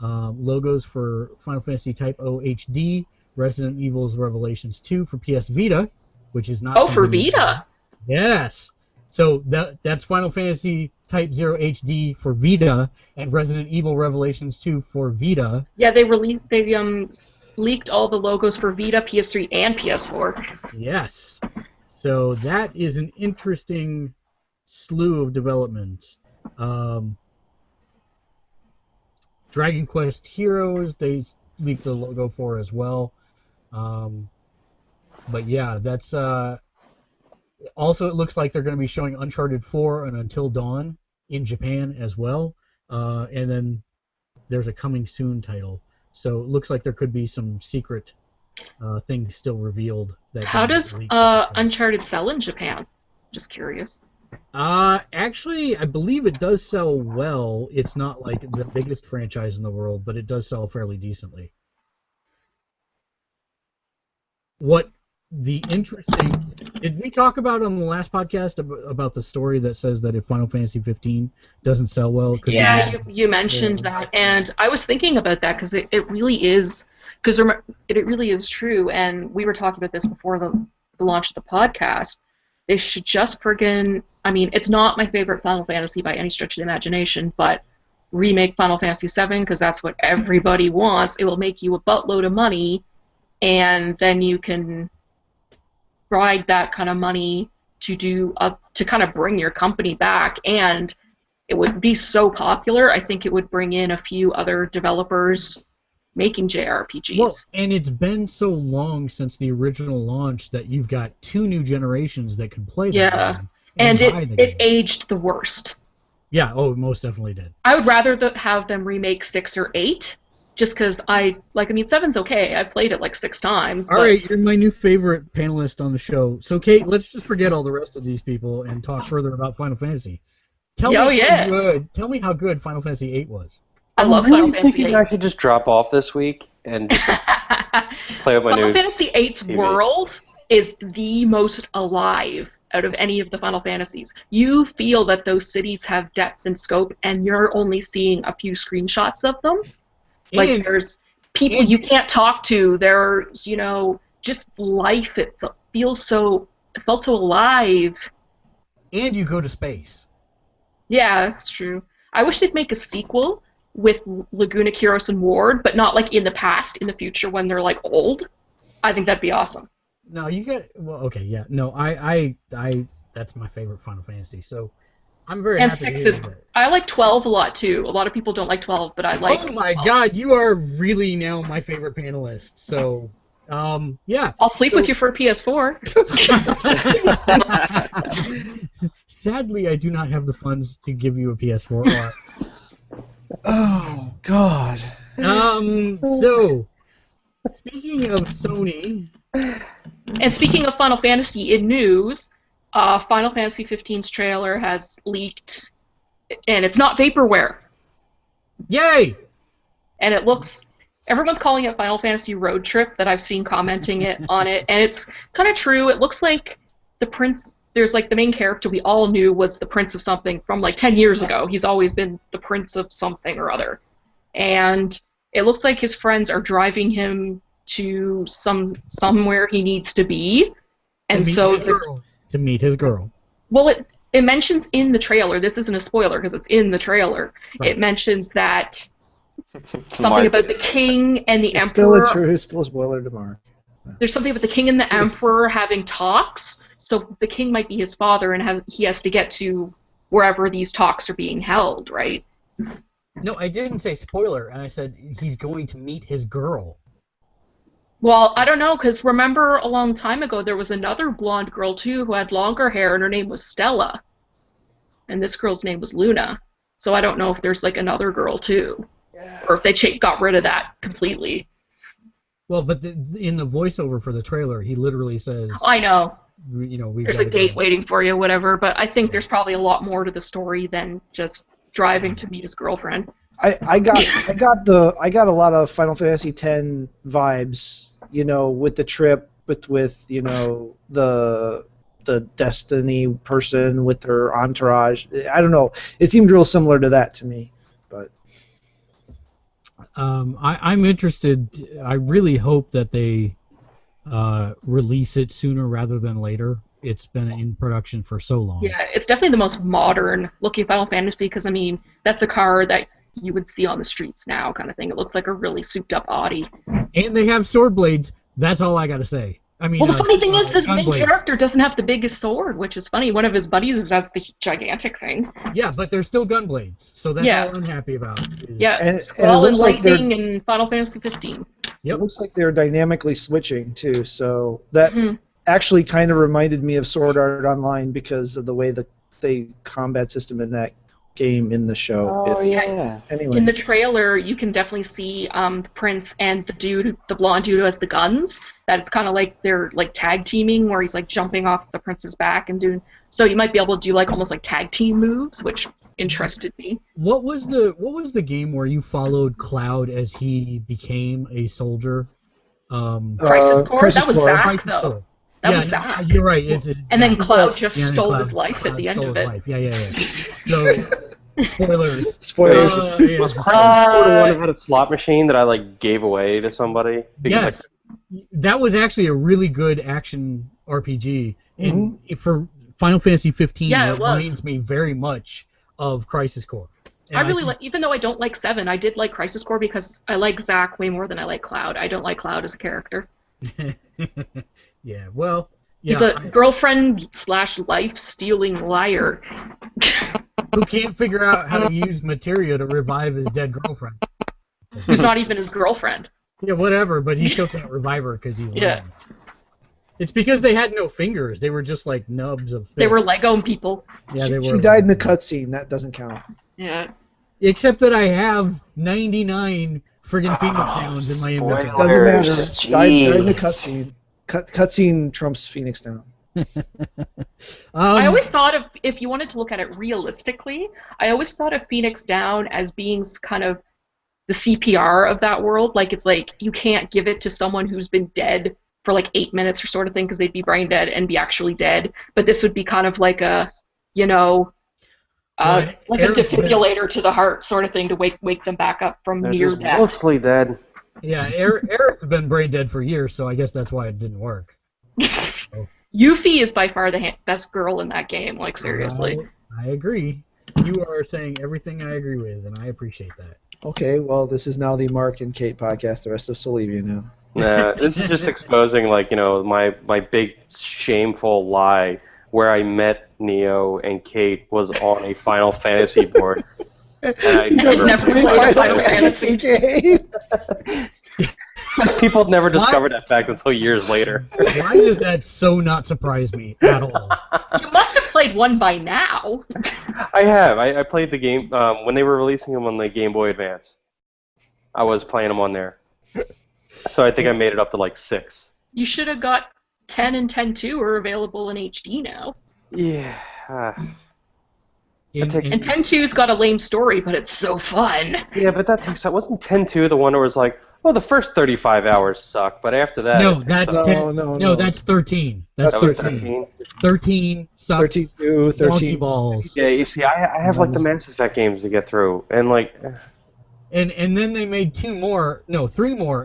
logos for Final Fantasy Type O HD, Resident Evil's Revelations 2 for PS Vita, which is not... Oh, for Vita? Yes. So that's Final Fantasy Type 0 HD for Vita and Resident Evil Revelations 2 for Vita. Yeah, they leaked all the logos for Vita, PS3, and PS4. Yes. So that is an interesting slew of developments. Dragon Quest Heroes, they leaked the logo for as well. But yeah, that's... Also, it looks like they're going to be showing Uncharted 4 and Until Dawn in Japan as well. And then there's a coming soon title. So it looks like there could be some secret things still revealed. How does Uncharted sell in Japan? Just curious. Actually, I believe it does sell well. It's not like the biggest franchise in the world, but it does sell fairly decently. What the interesting... Did we talk about on the last podcast about the story that says that if Final Fantasy 15 doesn't sell well... Yeah, you mentioned that, and I was thinking about that because it really is... Because it really is true, and we were talking about this before the launch of the podcast. They should just friggin'... I mean, it's not my favorite Final Fantasy by any stretch of the imagination, but remake Final Fantasy 7 because that's what everybody wants. It will make you a buttload of money, and then you can ride that kind of money to kind of bring your company back, and it would be so popular. I think it would bring in a few other developers making JRPGs. Well, and it's been so long since the original launch that you've got 2 new generations that can play that Yeah. game And buy the it game. aged the worst. Yeah, oh, it most definitely did. I would rather have them remake 6 or 8, just because I mean, 7's okay. I've played it like 6 times. All right, you're my new favorite panelist on the show. So, Kate, let's just forget all the rest of these people and talk further about Final Fantasy. Tell me how good Final Fantasy VIII was. I love Final Fantasy VIII. I should just drop off this week and just play with my Final new Fantasy VIII's TV. world is the most alive out of any of the Final Fantasies. You feel that those cities have depth and scope, and you're only seeing a few screenshots of them. Like, there's people you can't talk to. There's, just life. It felt so alive. And you go to space. Yeah, it's true. I wish they'd make a sequel with Laguna, Kyros, and Ward, but not like in the past, in the future when they're like old. I think that'd be awesome. No, you get okay, yeah. No, I that's my favorite Final Fantasy. So I'm very and happy 6 to is. hear that. I like 12 a lot too. A lot of people don't like 12, but I like. Oh my 12. God, you are really now my favorite panelist. So, yeah. I'll sleep with you for a PS4. Sadly, I do not have the funds to give you a PS4. Oh God. So, speaking of Sony, And speaking of Final Fantasy, in news, Final Fantasy 15's trailer has leaked, and it's not vaporware. yay! And it looks. Everyone's calling it Final Fantasy Road Trip that I've seen commenting on it, and it's kind of true. It looks like the prince. There's like the main character we all knew was the prince of something from like 10 years ago. He's always been the prince of something or other. And it looks like his friends are driving him to somewhere he needs to be. And to meet his girl. Well, it mentions in the trailer, this isn't a spoiler because it's in the trailer, Right. It mentions that something about the king and the It's still emperor. a still a spoiler to Mark. There's something about the king and the emperor having talks, so the king might be his father, and he has to get to wherever these talks are being held, right? No, I didn't say spoiler, and I said he's going to meet his girl. Well, I don't know, because remember a long time ago there was another blonde girl too who had longer hair, and her name was Stella, and this girl's name was Luna. So I don't know if there's like another girl too, or if they got rid of that completely. Well, but in the voiceover for the trailer, he literally says, I know. There's There's a date waiting for you, whatever, but I think there's probably a lot more to the story than just driving to meet his girlfriend. I got a lot of Final Fantasy X vibes, with the trip, with the Destiny person with her entourage. I don't know. It seemed real similar to that to me, but. I'm interested. I really hope that they release it sooner rather than later. It's been in production for so long. Yeah, it's definitely the most modern looking Final Fantasy because, I mean, that's a car that you would see on the streets now kind of thing. It looks like a really souped up Audi. And they have sword blades. That's all I got to say. I mean, well, the funny thing is, this main blades. character doesn't have the biggest sword, which is funny. One of his buddies has the gigantic thing. Yeah, but they're still gun blades, so that's all I'm happy about. Yeah, and Squall it and looks like Lightning in Final Fantasy 15. Yep. It looks like they're dynamically switching too, so that actually kind of reminded me of Sword Art Online because of the way the combat system in that game in the show. Oh, yeah. Anyway. In the trailer, you can definitely see Prince and the blonde dude who has the guns. That it's kind of like they're like tag teaming, where he's like jumping off the Prince's back and doing. So you might be able to do like almost like tag team moves, which interested me. What was the game where you followed Cloud as he became a soldier? Crisis Core. Crisis That was Core. Zack though. That was Zack. You're right. And then Cloud just stole Cloud- his life at the end stole of his it. life. Yeah. So, spoilers. Spoilers. Yeah. Was Crisis Core the one that had a slot machine that I like gave away to somebody? Yes. That was actually a really good action RPG. And for Final Fantasy 15, Yeah, it it was. reminds me very much of Crisis Core. And I really like, even though I don't like 7, I did like Crisis Core because I like Zack way more than I like Cloud. I don't like Cloud as a character. Yeah, well, He's a girlfriend / life-stealing liar. who can't figure out how to use materia to revive his dead girlfriend. who's not even his girlfriend. Yeah, whatever, but he still can't revive her because he's Yeah. lame. It's because they had no fingers. They were just like nubs of fish. They were Lego people. Yeah, they were. She died in a cutscene. That doesn't count. Yeah. Except that I have 99 friggin' Phoenix Downs in my inventory. Doesn't matter. Jeez. Died in a cutscene. Cutscene trumps Phoenix Down. I always thought of, if you wanted to look at it realistically, I always thought of Phoenix Down as being kind of the CPR of that world. Like, it's like, you can't give it to someone who's been dead for like 8 minutes or sort of thing, because they'd be brain dead and be actually dead. But this would be kind of like a, you know, like a defibrillator to the heart sort of thing to wake them back up from They're near just death. mostly dead. Yeah, Eric's been brain dead for years, so I guess that's why it didn't work. Yuffie is by far the best girl in that game, like, seriously. I agree. You are saying everything I agree with, and I appreciate that. Okay, well, this is now the Mark and Kate podcast. The rest of us will leave you now. Nah, this is just exposing, like, you know, my big shameful lie where I met Neo and Kate was on a Final Fantasy board. And I never played a Final Fantasy game. People never discovered that fact until years later. Why does that so not surprise me at all? You must have played one by now. I have. I played the game when they were releasing them on the Game Boy Advance. I was playing them on there. So I think I made it up to like 6. You should have got 10 and 10-2 are available in HD now. Yeah. In- takes- And 10-2's got a lame story, but it's so fun. Yeah, but that takes. Wasn't 10-2 the one where it was like, well, the first 35 hours suck, but after that. No, that's No, 10, no. that's 13. That's That's That was 13. 13. 13 sucks. 32, 13. Donkey balls. Yeah, you see, I have like the Mass Effect games to get through, and like. And then they made 3 more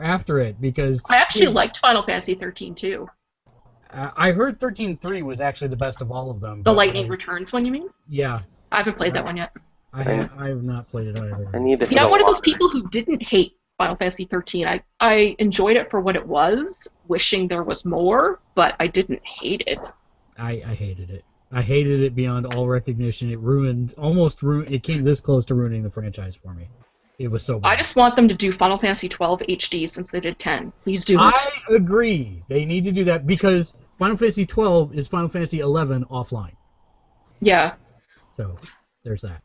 after it because I actually liked Final Fantasy 13 too. I heard 13.3 was actually the best of all of them. The but Lightning Returns one, you mean? Yeah, I haven't played that one yet. I have not played it either. I need to See, hit I'm a one of those water. people who didn't hate Final Fantasy 13. I enjoyed it for what it was, wishing there was more, but I didn't hate it. I hated it. I hated it beyond all recognition. It almost ruined. It came this close to ruining the franchise for me. It was so bad. I just want them to do Final Fantasy 12 HD since they did 10. Please do it. I agree. They need to do that because Final Fantasy 12 is Final Fantasy 11 offline. Yeah. So there's that.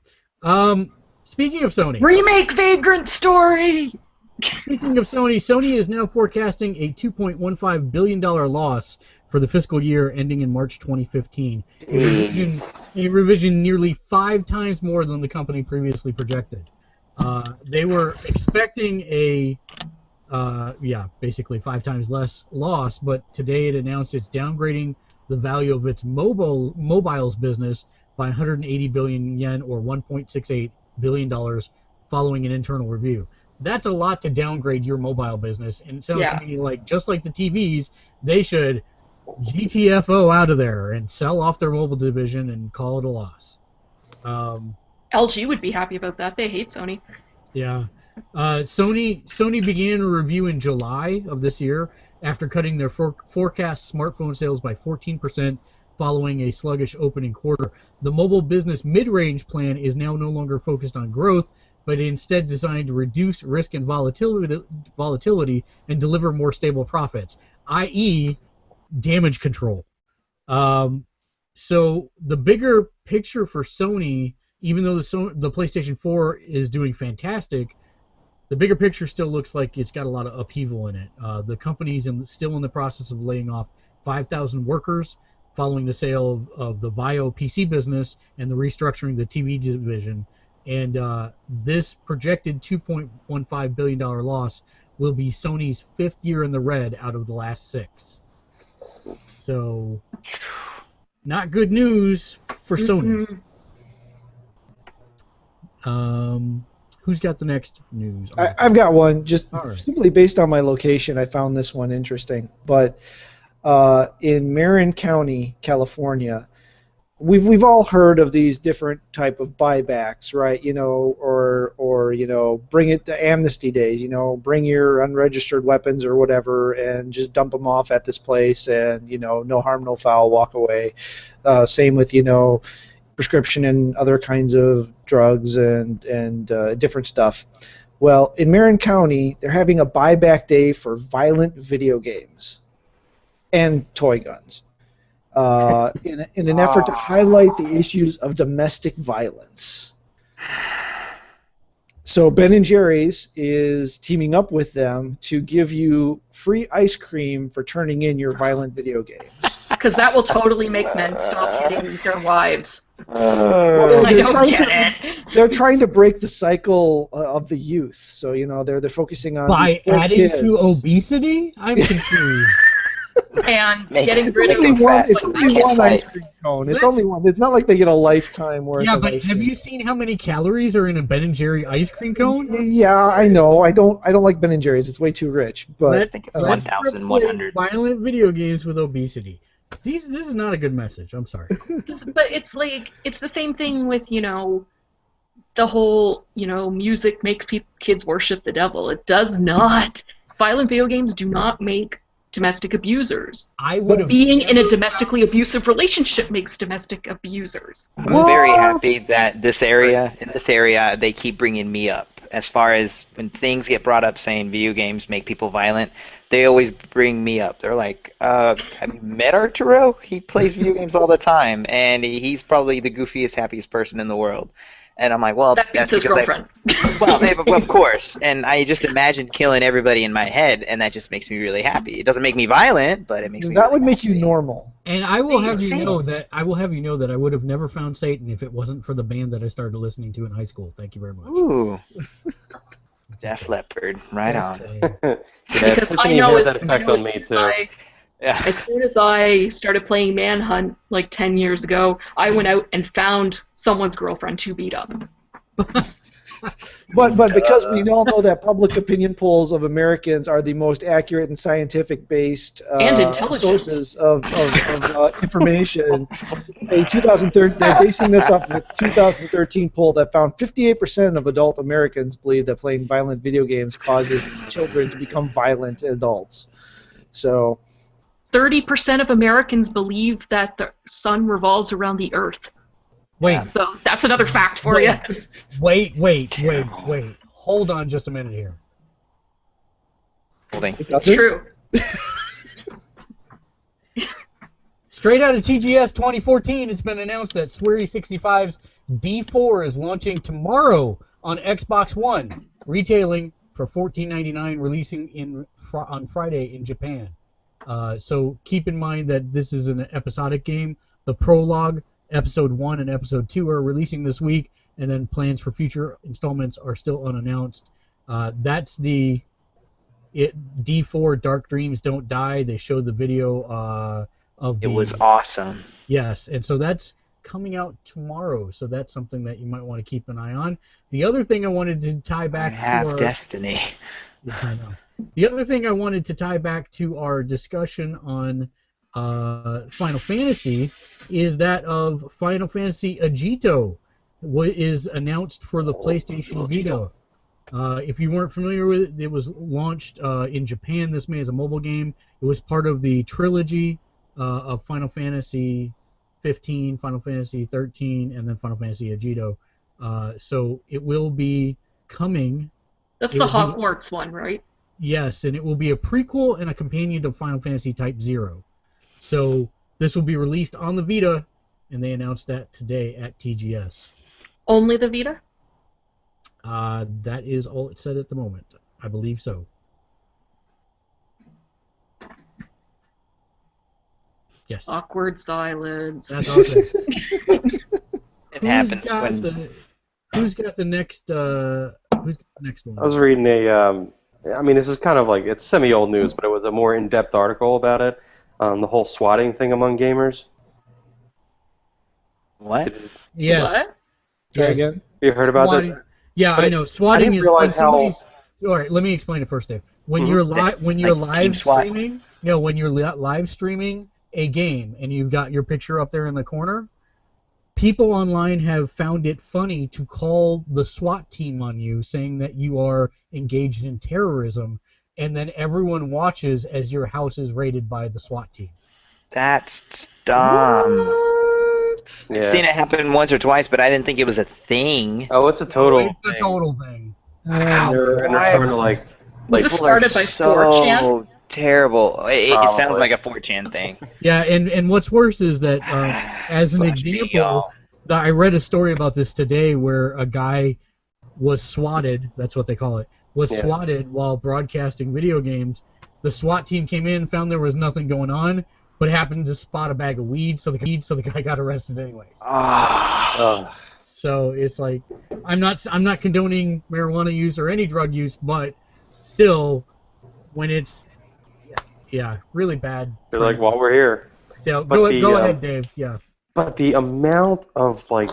Speaking of Sony. Remake Vagrant Story! Speaking of Sony, Sony is now forecasting a $2.15 billion loss for the fiscal year ending in March 2015. A revision nearly 5 times more than the company previously projected. They were expecting basically 5 times less loss, but today it announced it's downgrading the value of its mobiles business by 180 billion yen or $1.68 billion following an internal review. That's a lot to downgrade your mobile business, and it sounds to me like, just like the TVs, they should GTFO out of there and sell off their mobile division and call it a loss. LG would be happy about that. They hate Sony. Yeah. Sony began a review in July of this year after cutting their forecast smartphone sales by 14% following a sluggish opening quarter. The mobile business mid-range plan is now no longer focused on growth, but instead designed to reduce risk and volatility and deliver more stable profits, i.e. damage control. So the bigger picture for Sony, even though the PlayStation 4 is doing fantastic, the bigger picture still looks like it's got a lot of upheaval in it. The company's still in the process of laying off 5,000 workers following the sale of the Vio PC business and the restructuring of the TV division. And this projected $2.15 billion loss will be Sony's 5th year in the red out of the last 6. So, not good news for Sony. Who's got the next news? I've got one. Just All right. simply based on my location, I found this one interesting. But in Marin County, California, we've all heard of these different type of buybacks, right? You know, or you know, bring it to amnesty days. You know, bring your unregistered weapons or whatever, and just dump them off at this place, and you know, no harm, no foul, walk away. Same with prescription and other kinds of drugs and different stuff. Well, in Marin County, they're having a buyback day for violent video games and toy guns in an effort to highlight the issues of domestic violence. So Ben & Jerry's is teaming up with them to give you free ice cream for turning in your violent video games. Because that will totally make men stop hitting their wives. Well, I don't get it. they're trying to break the cycle of the youth. So, you know, they're focusing on these By poor adding kids. to obesity? I'm confused. And Make getting it rid of It's only one, it's so only they can't one fight. ice cream cone. It's only one. It's not like they get a lifetime worth Yeah, of but ice have cream. you seen how many calories are in a Ben & Jerry ice cream cone? Yeah, I know. I don't like Ben & Jerry's. It's way too rich. But I think it's Let's 1,100. replace violent video games with obesity. This is not a good message. I'm sorry. But it's like, it's the same thing with, you know, the whole, you know, music makes kids worship the devil. It does not. Violent video games do not make domestic abusers. I would have Being in a domestically abusive relationship makes domestic abusers. I'm very happy that in this area, they keep bringing me up. As far as when things get brought up saying video games make people violent, they always bring me up. They're like, have you met Arturo? He plays video games all the time, and he's probably the goofiest, happiest person in the world. And I'm like, well, That beats that's his because girlfriend. of course. And I just imagine killing everybody in my head, and that just makes me really happy. It doesn't make me violent, but it makes me that really would make you happy. normal. And I will have you Same. know that I would have never found Satan if it wasn't for the band that I started listening to in high school. Thank you very much. Ooh. Def Leppard, right on. Yeah, Because I Tiffany know had as, that effect on me too. Yeah. as soon as I started playing Manhunt like 10 years ago, I went out and found someone's girlfriend to beat up. But because we all know that public opinion polls of Americans are the most accurate and scientific based And intelligent. sources of information, they're basing this off of a 2013 poll that found 58% of adult Americans believe that playing violent video games causes children to become violent adults. So 30% of Americans believe that the sun revolves around the earth. Wait, So that's another fact for you. wait. Hold on just a minute here. Holding. It's true. Straight out of TGS 2014, it's been announced that Swery 65's D4 is launching tomorrow on Xbox One, retailing for $14.99, releasing on Friday in Japan. So keep in mind that this is an episodic game. The prologue, Episode 1 and Episode 2 are releasing this week, and then plans for future installments are still unannounced. That's the D4 Dark Dreams Don't Die. They showed the video of the... It was awesome. Yes, and so that's coming out tomorrow, so that's something that you might want to keep an eye on. The other thing I wanted to tie back I have to our... Destiny. Yeah, I know. The other thing I wanted to tie back to our discussion on Final Fantasy is that of Final Fantasy Agito, what is announced for the PlayStation Vita. If you weren't familiar with it, it was launched in Japan this May as a mobile game. It was part of the trilogy of Final Fantasy 15, Final Fantasy 13, and then Final Fantasy Agito. So it will be coming. That's the Hogwarts one, right? Yes, and it will be a prequel and a companion to Final Fantasy Type 0. So this will be released on the Vita, and they announced that today at TGS. Only the Vita? That is all it said at the moment. I believe so. Yes. Awkward silence. That's all it says. It happens when... Who's got the next one? I was reading I mean, this is kind of like, it's semi-old news, but it was a more in-depth article about it. The whole swatting thing among gamers. What? Yes. What? try again. You heard about Swatting. that? Yeah, But I know. Swatting didn't is realize when how- somebody's... All right, let me explain it first, Dave. When Mhm. you're Like live Team SWAT? streaming, when you're live streaming a game and you've got your picture up there in the corner, people online have found it funny to call the SWAT team on you, saying that you are engaged in terrorism, and then everyone watches as your house is raided by the SWAT team. That's dumb. What? Yeah. I've seen it happen once or twice, but I didn't think it was a thing. Oh, it's a total It's a thing. total thing. And they're trying to like Was this People are started by so 4chan? terrible. It sounds Probably. like a 4chan thing. Yeah, and what's worse is that, as an Slash me, example, y'all. I read a story about this today where a guy was swatted, that's what they call it, was Yeah. swatted while broadcasting video games. The SWAT team came in, found there was nothing going on, but happened to spot a bag of weed, so the guy got arrested anyways. Ah. So it's like, I'm not condoning marijuana use or any drug use, but still, when it's, yeah, really bad. They're like, while we're here. So But go ahead, Dave. Yeah. But the amount of like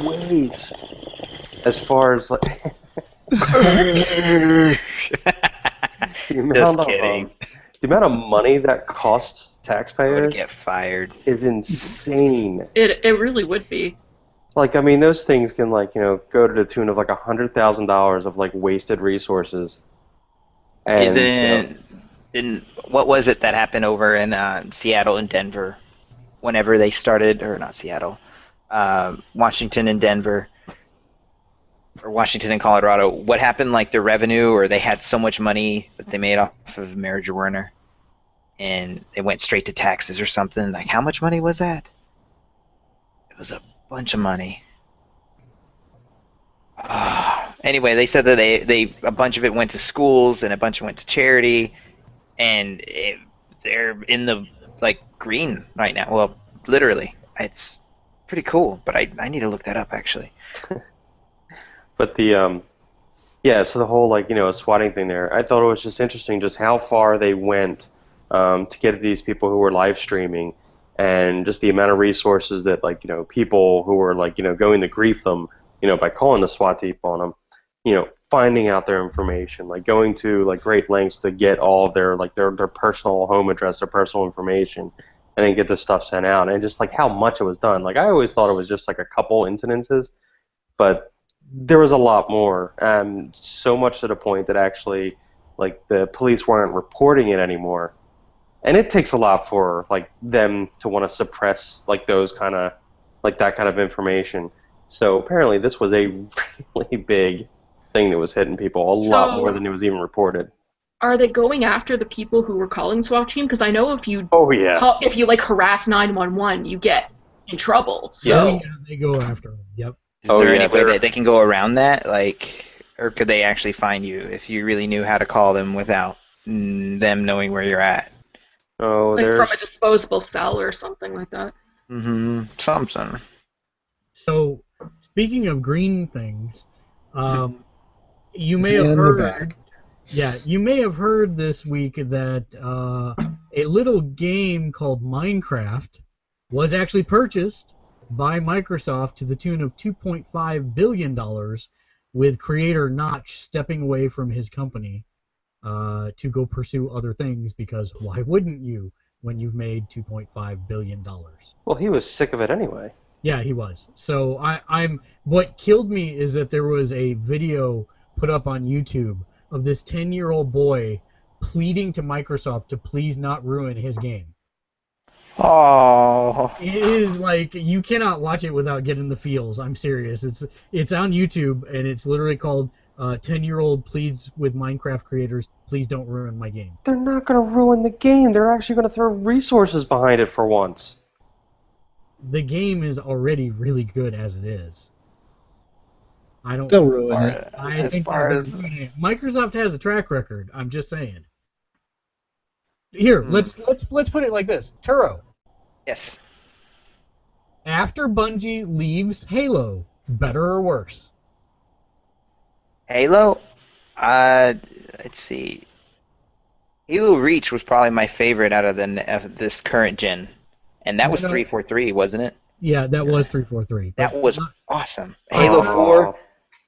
waste, as far as like, the amount Just kidding. The amount of money that costs I would taxpayers get fired. is insane. It really would be. Like, I mean, those things can like go to the tune of like $100,000 of like wasted resources. And What was it that happened over in Seattle and Denver? Whenever they started, or not Seattle, Washington and Denver, or Washington and Colorado. What happened? Like the revenue, or they had so much money that they made off of marijuana, and it went straight to taxes or something. Like how much money was that? It was a bunch of money. Anyway, they said that they a bunch of it went to schools and a bunch went to charity, and they're in the like green right now. Well, literally, it's pretty cool. But I need to look that up actually. But the yeah, so the whole like swatting thing there, I thought it was just interesting, just how far they went to get at these people who were live streaming, and just the amount of resources that like people who were like going to grief them by calling the SWAT team on them, finding out their information, like going to like great lengths to get all of their like their personal home address, their personal information, and then get this stuff sent out, and just like how much it was done. Like I always thought it was just like a couple incidences, but there was a lot more, so much to the point that actually like the police weren't reporting it anymore, and it takes a lot for like them to want to suppress like those kind of like that kind of information. So apparently this was a really big thing that was hitting people, a lot more than it was even reported. Are they going after the people who were calling SWAT team? Because I know if you if you like harass 911, you get in trouble. So Yeah, they go after them. Yep. Is there any way that they can go around that, like, or could they actually find you if you really knew how to call them without them knowing where you're at? Oh, like there's from a disposable cell or something like that. Something. So, speaking of green things, you may have In the heard. bag. Yeah, you may have heard this week that a little game called Minecraft was actually purchased by Microsoft to the tune of $2.5 billion, with creator Notch stepping away from his company to go pursue other things, because why wouldn't you when you've made $2.5 billion? Well, he was sick of it anyway. Yeah, he was. So what killed me is that there was a video put up on YouTube of this 10-year-old boy pleading to Microsoft to please not ruin his game. Oh. It is like, you cannot watch it without getting the feels. I'm serious. It's on YouTube, and it's literally called 10-year-old pleads with Minecraft creators, please don't ruin my game. They're not going to ruin the game. They're actually going to throw resources behind it for once. The game is already really good as it is. I don't. They'll ruin it. I think Microsoft has a track record. I'm just saying. Here, let's put it like this. Turo. Yes. After Bungie leaves Halo, better or worse? Halo? Let's see. Halo Reach was probably my favorite out of this current gen. And that was 343, wasn't it? Yeah, that was 343. That was awesome. Halo 4.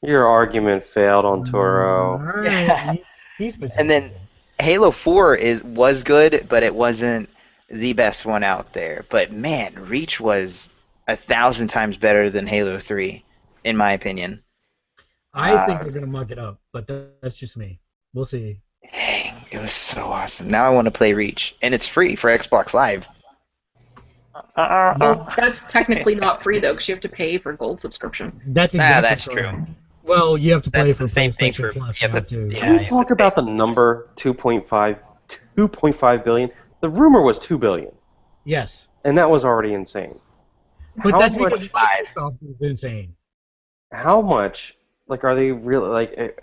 Your argument failed on Turo. All right. He's And then Halo 4 was good, but it wasn't the best one out there. But man, Reach was 1,000 times better than Halo 3, in my opinion. I think they're gonna muck it up, but that's just me. We'll see. Dang, it was so awesome. Now I want to play Reach, and it's free for Xbox Live. Well, that's technically not free though, because you have to pay for gold subscription. That's exactly that's correct. true. Well, you have to play That's for the same thing PlayStation for Plus you now have to, too. yeah, Can you we have talk to about pay. the number 2.5 billion? The rumor was 2 billion, Yes, and that was already insane. but How that's much? because Microsoft is insane. How much? Like, are they really like?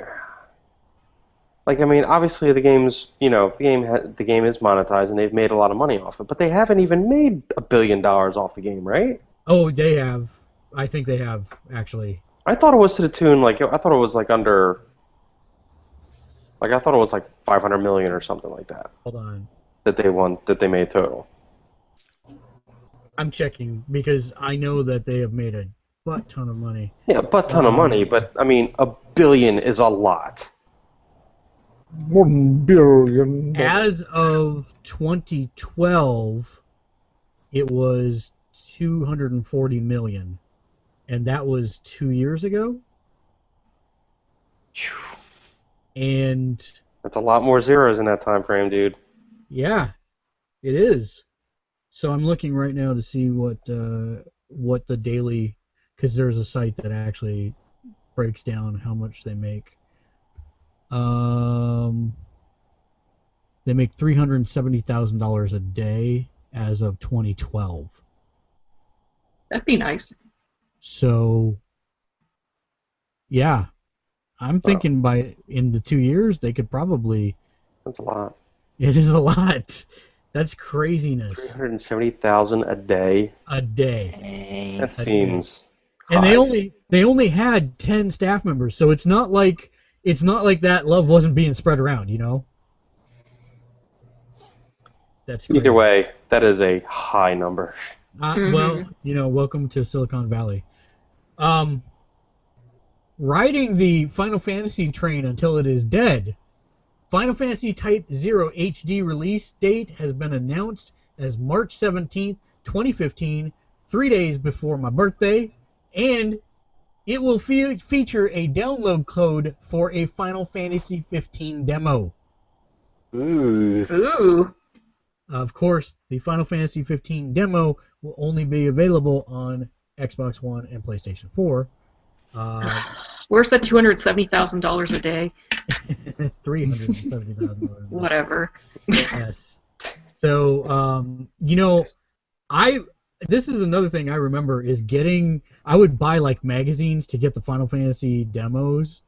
I mean, obviously the game's the game is monetized and they've made a lot of money off it, but they haven't even made $1 billion off the game, right? Oh, they have. I think they have actually. I thought it was to the tune I thought it was like under. Like I thought it was like 500 million or something like that Hold on, that they made total. I'm checking because I know that they have made a butt ton of money. Yeah, a butt ton of money, but I mean, $1 billion is a lot. $1 billion. As of 2012, it was 240 million, and that was 2 years ago. And That's a lot more zeros in that time frame, dude. yeah, it is. So I'm looking right now to see what the daily, because there's a site that actually breaks down how much they make. They make $370,000 a day as of 2012. That'd be nice. So, yeah, I'm thinking in the 2 years they could probably. That's a lot. It is a lot. That's craziness. 370,000 a day. A day. That seems. And high. they only had 10 staff members, so it's not like that love wasn't being spread around, you know. That's crazy. Either way, that is a high number. Well, you know, welcome to Silicon Valley. Riding the Final Fantasy train until it is dead. Final Fantasy Type 0 HD release date has been announced as March 17th, 2015, 3 days before my birthday, and it will feature a download code for a Final Fantasy 15 demo. Ooh. Ooh. Of course, the Final Fantasy 15 demo will only be available on Xbox One and PlayStation 4. Where's the $270,000 a day? $370,000. Whatever. Yes. So, you know, this is another thing I remember is I would buy like magazines to get the Final Fantasy demos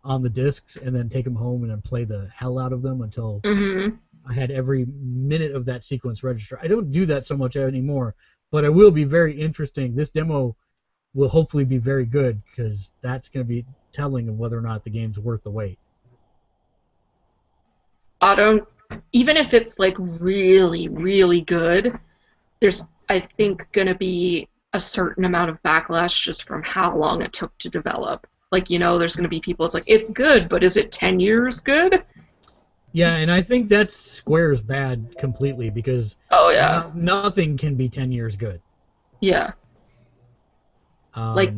on the discs and then take them home and then play the hell out of them until I had every minute of that sequence registered. I don't do that so much anymore, but it will be very interesting. This demo will hopefully be very good because that's going to be telling of whether or not the game's worth the wait. Even if it's like really, really good, there's, I think, going to be a certain amount of backlash just from how long it took to develop. Like, you know, there's going to be people, it's like, it's good, but is it 10 years good? Yeah, and I think that's Square's bad completely because nothing can be 10 years good. Yeah. Like,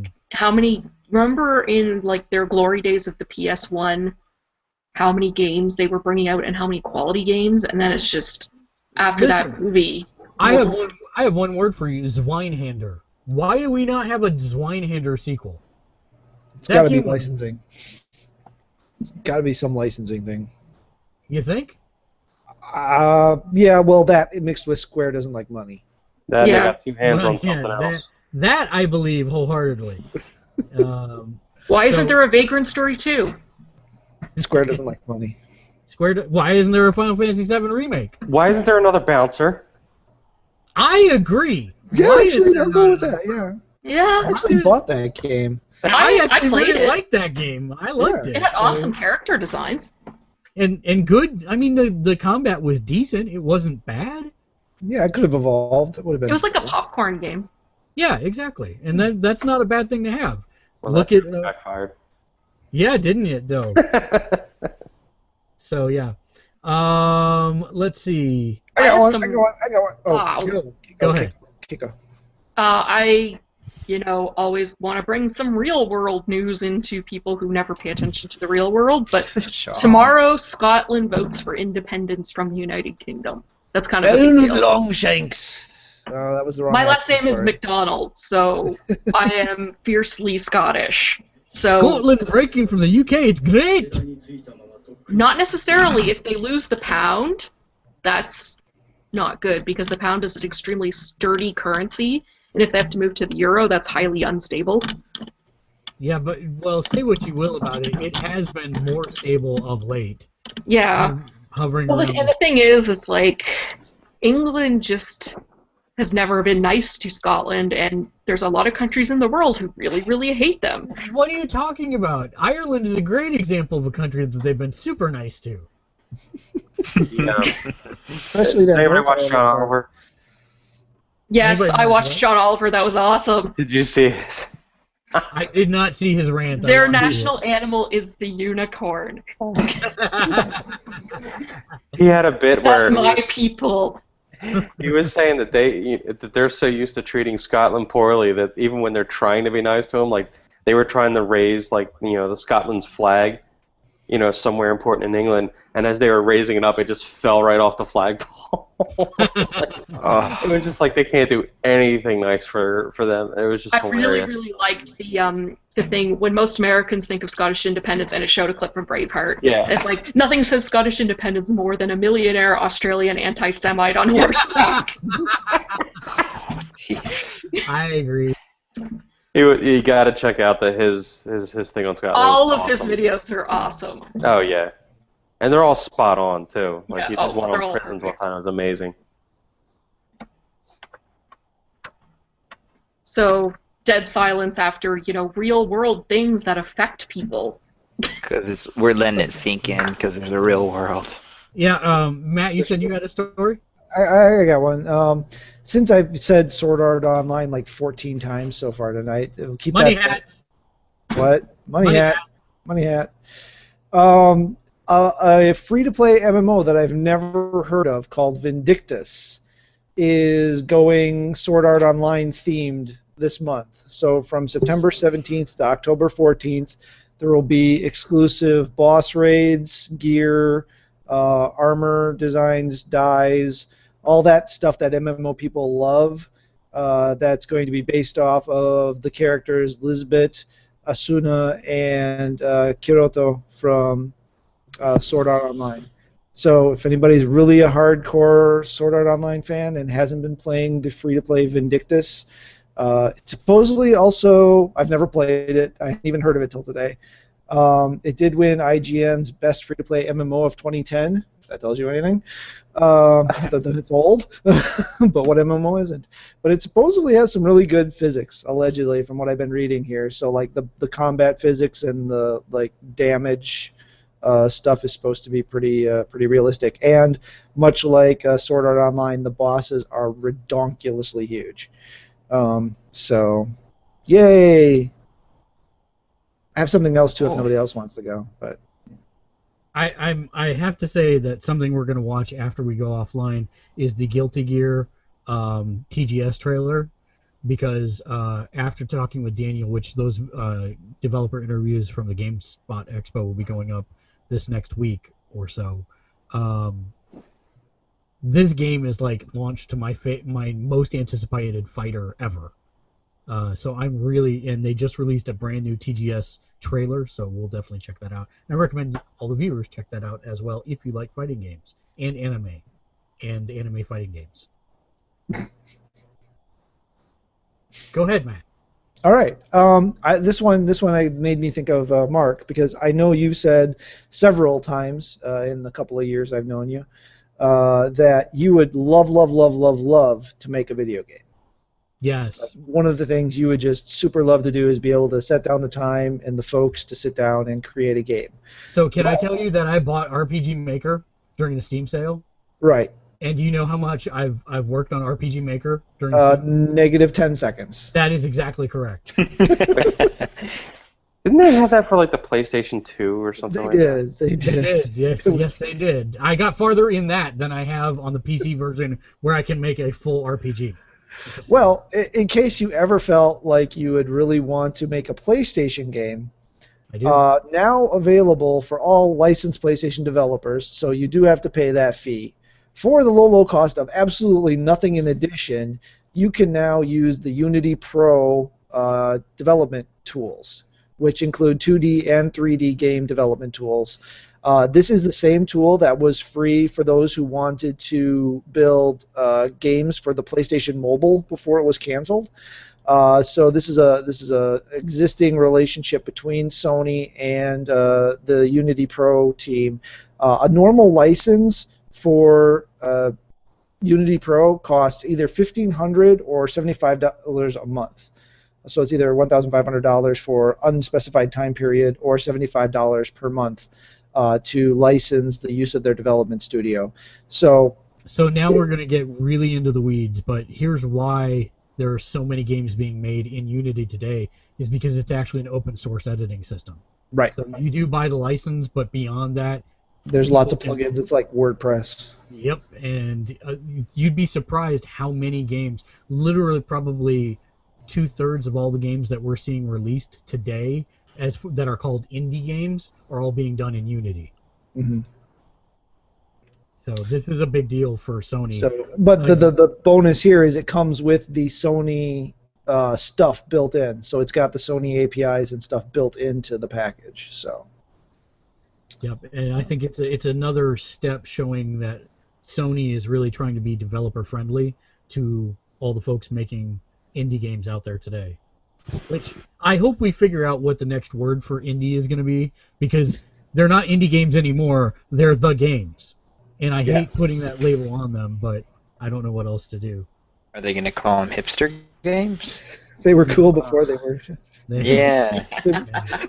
remember in like their glory days of the PS1, how many games they were bringing out and how many quality games, and then it's just, after that movie. I have one word for you, Zweinhander. Why do we not have a Zweinhander sequel? It's got to be licensing. It's got to be some licensing thing. You think? Yeah, well, that mixed with Square doesn't like money. They got two hands on something else. That I believe wholeheartedly. Why isn't there a Vagrant Story 2? Square doesn't like money. Why isn't there a Final Fantasy VII remake? Why isn't there another Bouncer? I agree. Yeah, actually, I'll go with that, yeah. Yeah. I actually bought that game. I played really it. liked that game. I liked it. It had awesome character designs. And good. I mean, the combat was decent. It wasn't bad. Yeah, it could have evolved. It would have been. It was like a popcorn game. Yeah, exactly. And that's not a bad thing to have. Well, Look at backfired. Yeah, didn't it though? So yeah. Let's see. I got one. Oh, wow. Go ahead. Kiko. I always want to bring some real world news into people who never pay attention to the real world, but tomorrow Scotland votes for independence from the United Kingdom. That's kind of a big deal. Longshanks. That was the wrong My last name is sorry. McDonald, so I am fiercely Scottish. So Scotland breaking from the UK, it's great! not necessarily. If they lose the pound, that's not good because the pound is an extremely sturdy currency, and if they have to move to the euro, that's highly unstable. Yeah, but, well, say what you will about it, it has been more stable of late. Yeah. Hovering Well, around. and the thing is, it's like England just has never been nice to Scotland, and there's a lot of countries in the world who really, really hate them. What are you talking about? Ireland is a great example of a country that they've been super nice to. Yeah. Especially that. Did anybody North watch Ireland John part. Oliver? Yes, Anybody I know watched what? John Oliver. That was awesome. Did you see it? I did not see his rant. Their national animal is the unicorn. He had a bit where That's my people. he was saying that they're so used to treating Scotland poorly that even when they're trying to be nice to him, like they were trying to raise the Scotland's flag, somewhere important in England, and as they were raising it up, it just fell right off the flagpole. It was just like they can't do anything nice for them. It was just I really, hilarious. really liked the thing when most Americans think of Scottish independence, and it showed a clip from Braveheart. Yeah. It's like nothing says Scottish independence more than a millionaire Australian anti-Semite on horseback. I agree. You got to check out his thing on Scotland. All of It his was awesome. videos are awesome. Oh yeah, and they're all spot on too. Like Yeah, he did one they're on all prisons one perfect. time. It was amazing. So dead silence after real world things that affect people. Because we're letting it sink in because there's a real world. Yeah, Matt, you said you had a story? I got one. Since I've said Sword Art Online like 14 times so far tonight, we'll keep Money that. hat. What? Money Money hat. Money hat. A free-to-play MMO that I've never heard of called Vindictus is going Sword Art Online themed this month. So from September 17th to October 14th, there will be exclusive boss raids, gear, armor designs, dyes, all that stuff that MMO people love. That's going to be based off of the characters Lisbeth, Asuna, and Kiroto from Sword Art Online. So if anybody's really a hardcore Sword Art Online fan and hasn't been playing the free-to-play Vindictus, it's supposedly also, I've never played it, I haven't even heard of it till today. It did win IGN's Best Free-to-Play MMO of 2010, if that tells you anything. That it's old, but what MMO isn't? But it supposedly has some really good physics, allegedly, from what I've been reading here. So like the combat physics and the damage stuff is supposed to be pretty realistic. And much like Sword Art Online, the bosses are redonkulously huge. So, yay! I have something else too if nobody else wants to go, but. I have to say that something we're going to watch after we go offline is the Guilty Gear TGS trailer, because after talking with Daniel, which those developer interviews from the GameSpot Expo will be going up this next week or so, this game is like launched to my most anticipated fighter ever. So I'm really, and they just released a brand new TGS trailer, so we'll definitely check that out. And I recommend all the viewers check that out as well if you like fighting games and anime fighting games. Go ahead, Matt. All right. This one made me think of Mark, because I know you said several times in the couple of years I've known you that you would love to make a video game. Yes. One of the things you would just super love to do is be able to set down the time and the folks to sit down and create a game. So can I tell you that I bought RPG Maker during the Steam sale? Right. And do you know how much I've worked on RPG Maker during the Steam? Negative 10 seconds. That is exactly correct. Didn't they have that for like the PlayStation 2 or something like that? They did. Yes, they did. I got farther in that than I have on the PC version where I can make a full RPG. Well, in case you ever felt like you would really want to make a PlayStation game, I do. now available for all licensed PlayStation developers, so you do have to pay that fee. For the low cost of absolutely nothing in addition, you can now use the Unity Pro development tools. which include 2D and 3D game development tools. This is the same tool that was free for those who wanted to build games for the PlayStation Mobile before it was canceled. So this is a existing relationship between Sony and the Unity Pro team. A normal license for Unity Pro costs either $1,500 or $75 a month. So it's either $1,500 for unspecified time period or $75 per month to license the use of their development studio. So now we're going to get really into the weeds, but here's why there are so many games being made in Unity today is because it's actually an open source editing system. Right. So you do buy the license, but beyond that, there's lots of plugins. It's like WordPress. Yep, and you'd be surprised how many games, literally probably 2/3 of all the games that we're seeing released today that are called indie games are all being done in Unity. Mm-hmm. So this is a big deal for Sony. So, but the bonus here is it comes with the Sony stuff built in. So it's got the Sony APIs and stuff built into the package. So. Yep, and I think it's another step showing that Sony is really trying to be developer friendly to all the folks making indie games out there today. Which I hope we figure out what the next word for indie is going to be, because they're not indie games anymore, they're the games. And I hate putting that label on them, but I don't know what else to do. Are they going to call them hipster games? They were cool before they were. Yeah.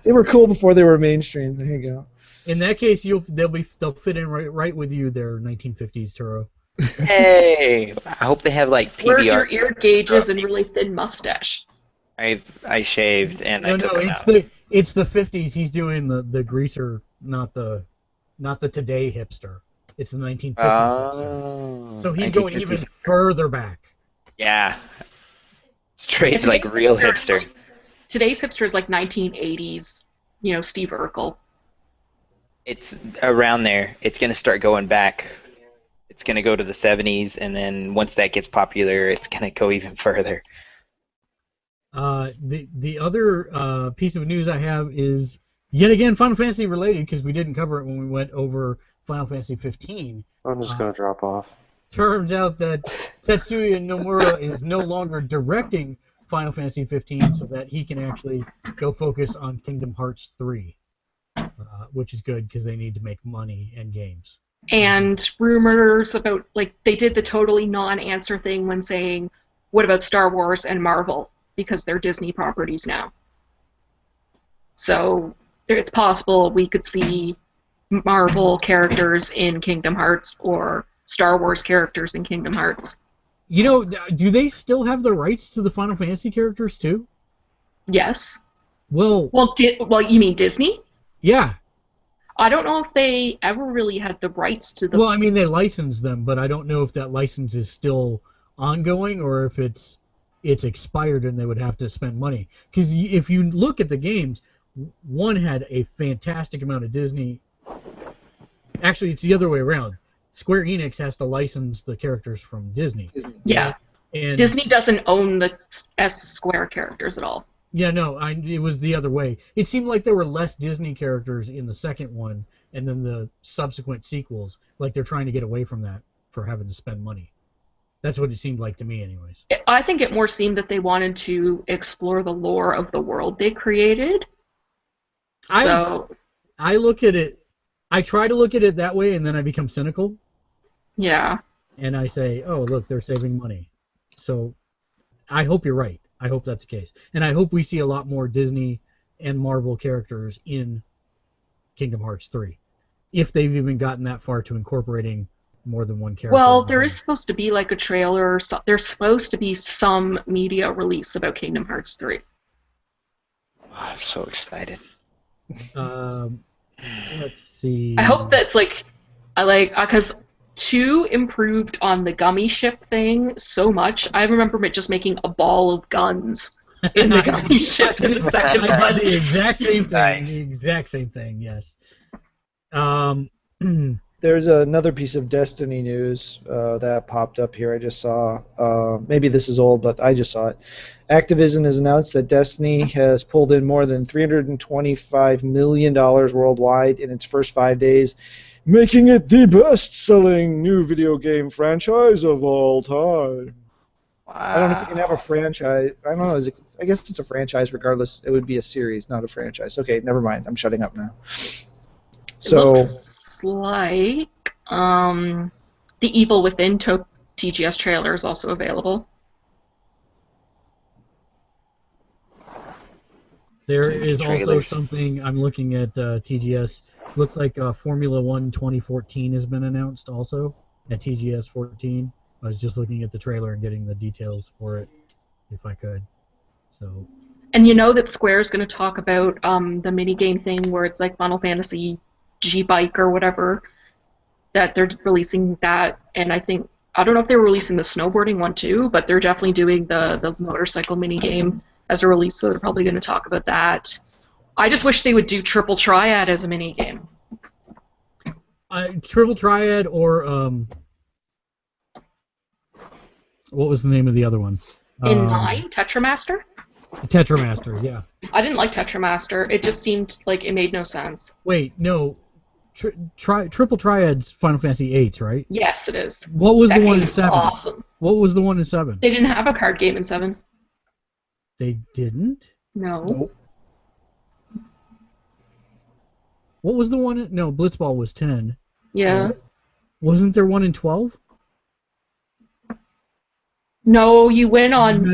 They were cool before they were mainstream. There you go. In that case, they'll fit in right with you there, 1950s Turo. Hey, I hope they have like PBR. Where's your ear gauges and really thin mustache? I shaved and I took them out. It's the 50s. He's doing the greaser, not the today hipster. It's the 1950s hipster. So he's going even further back. Yeah. Straight like real hipster. Today's hipster is like 1980s, Steve Urkel. It's around there. It's going to start going back. It's going to go to the 70s, and then once that gets popular, it's going to go even further. The other piece of news I have is, yet again, Final Fantasy related, because we didn't cover it when we went over Final Fantasy 15. I'm just going to drop off. Turns out that Tetsuya Nomura is no longer directing Final Fantasy 15, so that he can actually go focus on Kingdom Hearts 3. Which is good because they need to make money and games. And rumors about, they did the totally non-answer thing when saying, what about Star Wars and Marvel? Because they're Disney properties now. So it's possible we could see Marvel characters in Kingdom Hearts or Star Wars characters in Kingdom Hearts. Do they still have the rights to the Final Fantasy characters too? Yes. Well, you mean Disney? Yeah. I don't know if they ever really had the rights to the... Well, I mean, they licensed them, but I don't know if that license is still ongoing or if it's expired and they would have to spend money. Because if you look at the games, one had a fantastic amount of Disney... Actually, it's the other way around. Square Enix has to license the characters from Disney. Yeah. And Disney doesn't own the Square characters at all. Yeah, no, it was the other way. It seemed like there were less Disney characters in the second one, and then the subsequent sequels, like they're trying to get away from that for having to spend money. That's what it seemed like to me, anyways. I think it more seemed that they wanted to explore the lore of the world they created. So I look at it. I try to look at it that way, and then I become cynical. Yeah. And I say, oh, look, they're saving money. So I hope you're right. I hope that's the case. And I hope we see a lot more Disney and Marvel characters in Kingdom Hearts 3. If they've even gotten that far to incorporating more than one character. Well, there is supposed to be like a trailer. There's supposed to be some media release about Kingdom Hearts 3. Oh, I'm so excited. Let's see. I hope that's because 2 improved on the gummy ship thing so much. I remember it just making a ball of guns in the gummy ship in the second one. I did the exact same thing. Nice. The exact same thing, yes. there's another piece of Destiny news that popped up here. I just saw. Maybe this is old, but I just saw it. Activision has announced that Destiny has pulled in more than $325 million worldwide in its first 5 days, making it the best-selling new video game franchise of all time. Wow. I don't know if you can have a franchise. I don't know. I guess it's a franchise regardless. It would be a series, not a franchise. Okay, never mind. I'm shutting up now. So. Looks like The Evil Within TGS trailer is also available. There is also Trailers. something I'm looking at TGS. Looks like Formula One 2014 has been announced also at TGS 14. I was just looking at the trailer and getting the details for it, if I could. So. And you know that Square's going to talk about the minigame thing where it's like Final Fantasy G-Bike or whatever, that they're releasing that, and I don't know if they're releasing the snowboarding one too, but they're definitely doing the motorcycle minigame as a release, so they're probably going to talk about that. I just wish they would do Triple Triad as a minigame. Triple Triad or what was the name of the other one? In 9, Tetramaster? Tetramaster, yeah. I didn't like Tetramaster. It just seemed like it made no sense. Wait, no. Triple Triad's Final Fantasy VIII, right? Yes, it is. What was That the one in game's 7? awesome. What was the one in 7? They didn't have a card game in 7. They didn't? No. Nope. What was the one in... No, Blitzball was 10. Yeah. Wasn't there one in 12? No, you went on.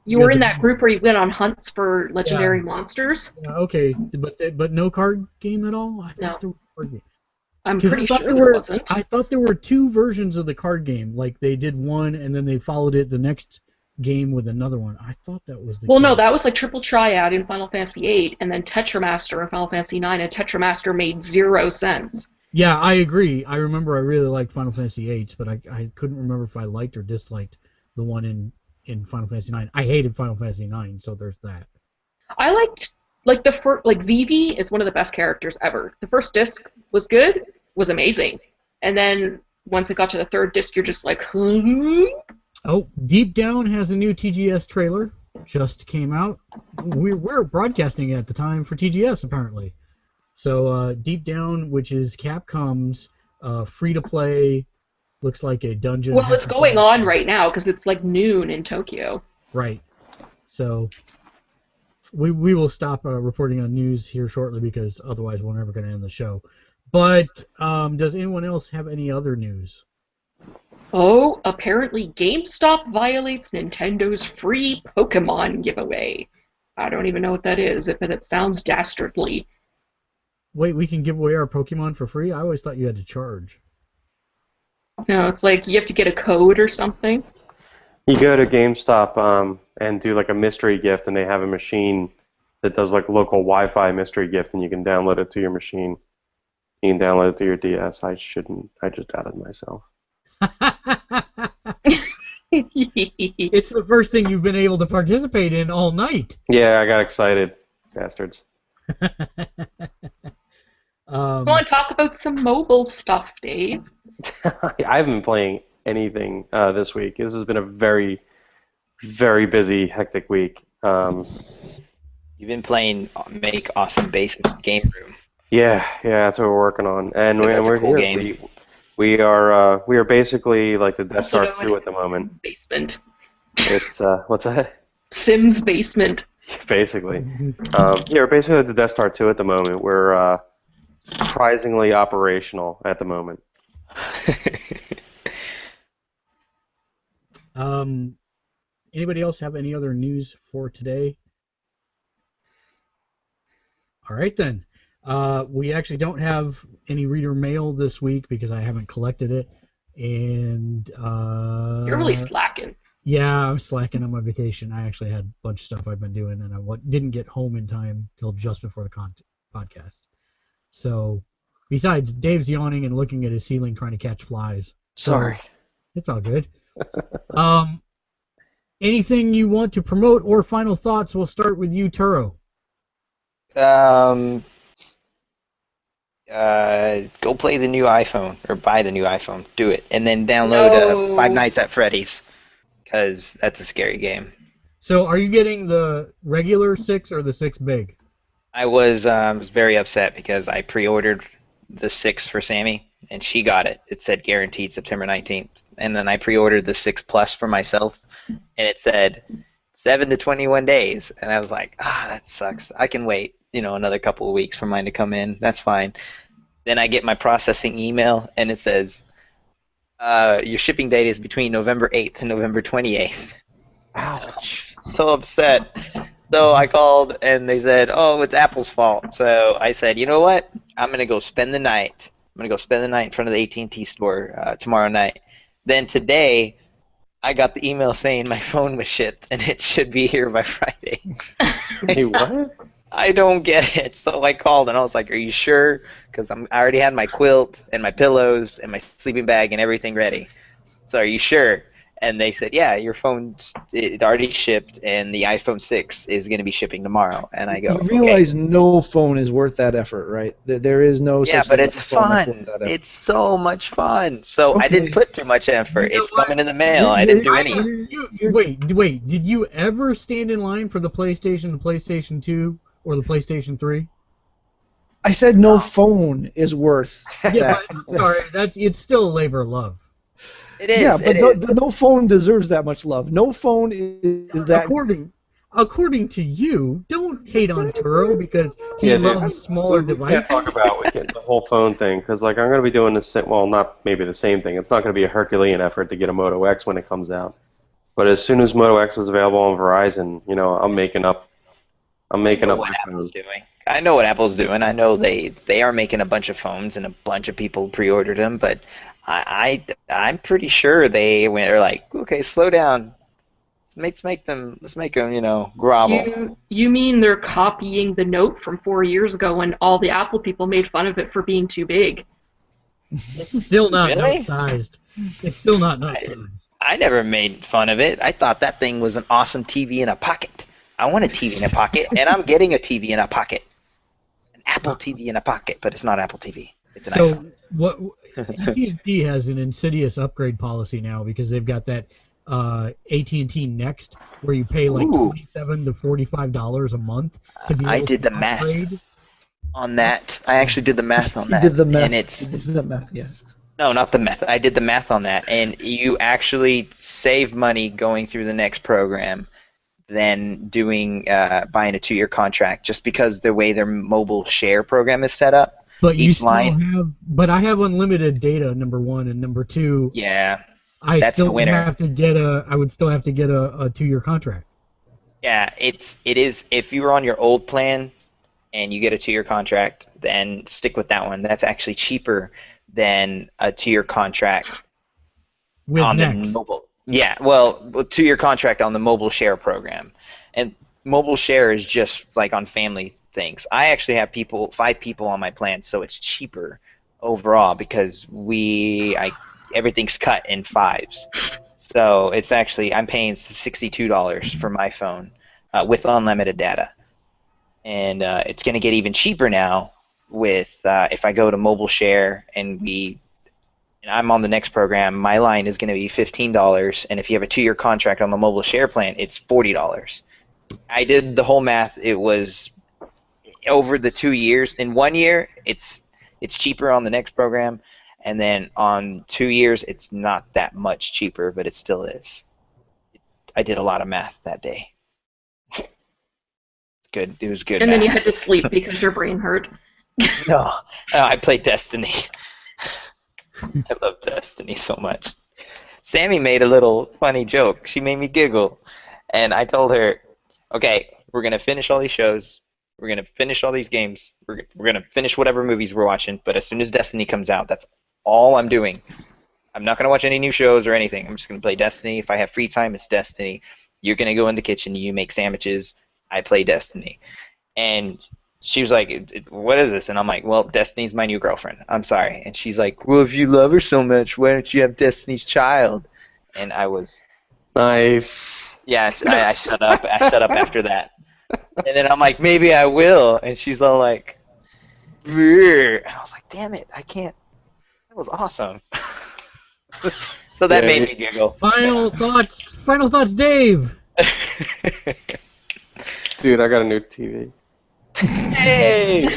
You were in the- that group where you went on hunts for legendary monsters. Yeah, okay, but no card game at all? I No. thought there was a card game. I'm 'Cause pretty I thought sure there wasn't. I thought there were 2 versions of the card game. Like they did one and then they followed it the next game with another one. I thought that was the Well, no, case. that was like Triple Triad in Final Fantasy VIII, and then Tetramaster in Final Fantasy IX, and Tetramaster made 0 sense. Yeah, I agree. I remember I really liked Final Fantasy VIII, but I couldn't remember if I liked or disliked the one in Final Fantasy IX. I hated Final Fantasy IX, so there's that. I liked the first, Vivi is one of the best characters ever. The first disc was good, was amazing, and then once it got to the third disc, you're just like, Oh, Deep Down has a new TGS trailer. Just came out. We're broadcasting at the time for TGS, apparently. So Deep Down, which is Capcom's free-to-play, looks like a dungeon. Well, it's going on right now because it's like noon in Tokyo. Right. So we will stop reporting on news here shortly because otherwise we're never going to end the show. But does anyone else have any other news? Oh, apparently GameStop violates Nintendo's free Pokemon giveaway. I don't even know what that is, but it sounds dastardly. Wait, we can give away our Pokemon for free? I always thought you had to charge. No, it's like you have to get a code or something. You go to GameStop and do like a mystery gift, and they have a machine that does like local Wi-Fi mystery gift, and you can download it to your machine. You can download it to your DS. I shouldn't. I just doubted myself. It's the first thing you've been able to participate in all night. Yeah, I got excited, bastards. I want to talk about some mobile stuff, Dave. I haven't been playing anything this week. This has been a very, very busy, hectic week. You've been playing Make Awesome Basement Game Room. Yeah, that's what we're working on, and So that's a we're cool here. game. We are basically like the Death Star 2 at the moment. Basement. It's what's that? Sims Basement. Basically, we're basically at the Death Star 2 at the moment. We're surprisingly operational at the moment. Anybody else have any other news for today? All right then. We actually don't have any reader mail this week because I haven't collected it, and You're really slacking. yeah, I'm slacking on my vacation. I actually had a bunch of stuff I've been doing, and I didn't get home in time till just before the podcast. So, besides, Dave's yawning and looking at his ceiling trying to catch flies. So, Sorry. it's all good. Anything you want to promote or final thoughts? We'll start with you, Turo. go play the new iPhone or buy the new iPhone. Do it, and then download Five No. Nights at Freddy's, because that's a scary game. So, are you getting the regular 6 or the 6 big? I was very upset because I pre-ordered the 6 for Sammy, and she got it. It said guaranteed September 19th, and then I pre-ordered the 6 Plus for myself, and it said 7 to 21 days, and I was like, that sucks. I can wait, another couple of weeks for mine to come in. That's fine. Then I get my processing email, and it says, your shipping date is between November 8th and November 28th. Ouch. So upset. So I called, and they said, oh, it's Apple's fault. So I said, you know what? I'm going to go spend the night. I'm going to go spend the night in front of the AT&T store tomorrow night. Then today, I got the email saying my phone was shipped, and it should be here by Friday. Hey, what? I don't get it. So I called, and I was like, are you sure? Because I already had my quilt and my pillows and my sleeping bag and everything ready. So are you sure? And they said, yeah, your it already shipped, and the iPhone 6 is going to be shipping tomorrow. And I go, You realize no phone is worth that effort, right? There is no yeah, such but thing it's as a phone that's fun. worth that effort. It's so much fun. So I didn't Okay. put too much effort. You know It's what? coming in the mail. I didn't do any. Wait. Did you ever stand in line for the PlayStation 2, or the PlayStation 3? I said no phone is worth Yeah, that. but, sorry, it's still a labor of love. It is. Yeah, but it is. no phone deserves that much love. No phone is that. According to you, don't hate on Turo because he Yeah, dude. loves smaller We devices. can't talk about the whole phone thing, because I'm going to be doing this. Well, not maybe the same thing. It's not going to be a Herculean effort to get a Moto X when it comes out. But as soon as Moto X is available on Verizon, I'm making up. I'm making up what my Apple's phone. doing. I know what Apple's doing. I know they are making a bunch of phones, and a bunch of people pre-ordered them. But I'm pretty sure they're like, okay, slow down. Let's make them grovel. You mean they're copying the Note from 4 years ago when all the Apple people made fun of it for being too big? It's still not Really? note-sized. It's still not note-sized. I never made fun of it. I thought that thing was an awesome TV in a pocket. I want a TV in a pocket, and I'm getting a TV in a pocket. An Apple TV in a pocket, but it's not Apple TV. It's an iPhone. So what AT&T has an insidious upgrade policy now because they've got that AT&T Next where you pay like Ooh. $27 to $45 a month to be able I did to the math upgrade. on that. I actually did the math on He that. did the math. And it's He did the math. Yes. no, not the math. I did the math on that, and you actually save money going through the next program than doing buying a 2-year contract, just because the way their mobile share program is set up. But you Each still line- have. But I have unlimited data. Number one, and number two, Yeah, I that's the still winner. have to get a. I would still have to get a 2-year contract. yeah. It is. If you were on your old plan and you get a 2-year contract, then stick with that one. That's actually cheaper than a 2-year contract With on Next. the mobile. Yeah, well, a 2-year contract on the mobile share program, and mobile share is just like on family things. I actually have 5 people on my plan, so it's cheaper overall because everything's cut in 5s. So it's actually I'm paying $62 for my phone with unlimited data, and it's going to get even cheaper now with if I go to mobile share and I'm on the next program, my line is going to be $15, and if you have a 2-year contract on the mobile share plan, it's $40. I did the whole math. It was over the 2 years. In 1 year, it's cheaper on the next program, and then on 2 years, it's not that much cheaper, but it still is. I did a lot of math that day. Good. It was good. And then math. you had to sleep because your brain hurt. No, I played Destiny. I love Destiny so much. Sammy made a little funny joke. She made me giggle. And I told her, okay, we're going to finish all these shows. We're going to finish all these games. We're going to finish whatever movies we're watching. But as soon as Destiny comes out, that's all I'm doing. I'm not going to watch any new shows or anything. I'm just going to play Destiny. If I have free time, it's Destiny. You're going to go in the kitchen. You make sandwiches. I play Destiny. And she was like, what is this? And I'm like, well, Destiny's my new girlfriend. I'm sorry. And she's like, well, if you love her so much, why don't you have Destiny's child? And I was, Nice. yeah, I shut up. I shut up after that. And then I'm like, maybe I will. And she's all like, And I was like, damn it, I can't. That was awesome. So that made me giggle. Final thoughts, Dave. Dude, I got a new TV. Hey!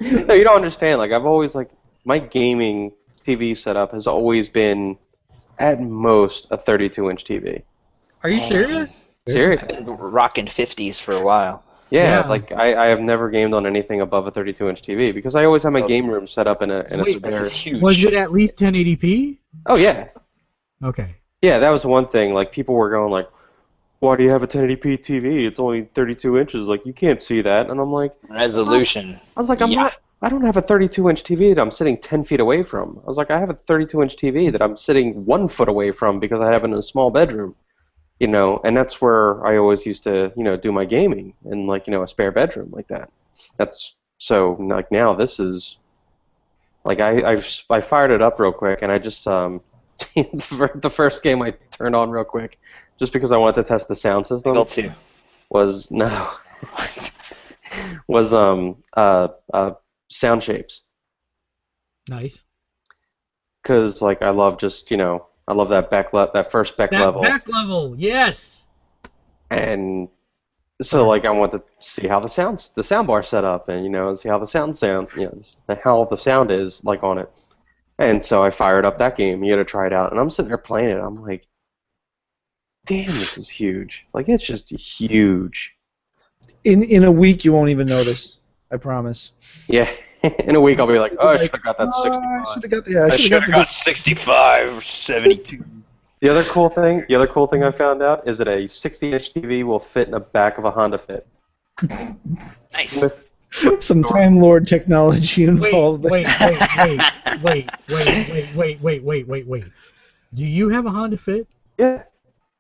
No, you don't understand. Like, I've always, like, my gaming TV setup has always been, at most, a 32-inch TV. Are you serious? Serious? I've been rocking 50s for a while. Yeah, like, I have never gamed on anything above a 32-inch TV, because I always have my game room set up in a Wait, spare... This is huge. Was it at least 1080p? Oh, yeah. Okay. Yeah, that was one thing. Like, people were going, like, why do you have a 1080p TV? It's only 32 inches. Like, you can't see that. And I'm like... Resolution. I was like, I don't have a 32-inch TV that I'm sitting 10 feet away from. I was like, I have a 32-inch TV that I'm sitting 1 foot away from because I have it in a small bedroom. You know, and that's where I always used to, you know, do my gaming in, like, you know, a spare bedroom like that. That's... So, like, now this is... Like, I fired it up real quick, and I just... the first game I turned on real quick, just because I wanted to test the sound system, was sound shapes. Nice. Because, like, I love just, you know, I love that first Beck level. Back level, yes. And so, like, I want to see how the soundbar set up, and, you know, see how the sound, you know, how the sound is, like, on it. And so I fired up that game. You got to try it out. And I'm sitting there playing it. I'm like, damn, this is huge. Like, it's just huge. In a week, you won't even notice. I promise. Yeah. In a week, I'll be like, oh, I should have got that 65. I should have got 65 or 72. The other cool thing I found out is that a 60-inch TV will fit in the back of a Honda Fit. Nice. some Time Lord technology involved. Wait. Do you have a Honda Fit? Yeah.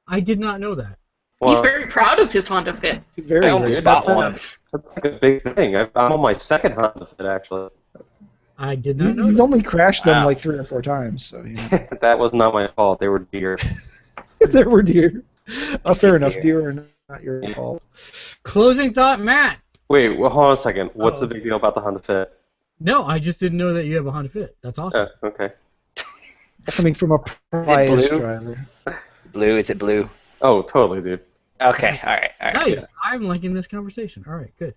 I did not know that. He's very proud of his Honda Fit. Very, very bought one. That's like a big thing. I'm on my second Honda Fit, actually. I did not know He's that. only crashed them like 3 or 4 times. So, you know. That was not my fault. They were deer. There were deer. Fair enough. Deer are not your fault. Closing thought, Matt. Wait, well, hold on a second. What's the big deal about the Honda Fit? No, I just didn't know that you have a Honda Fit. That's awesome. Okay. Coming from a Prius driver. Blue? Is it blue? Oh, totally, dude. Okay, all right. Nice. Yeah. I'm liking this conversation. All right, good.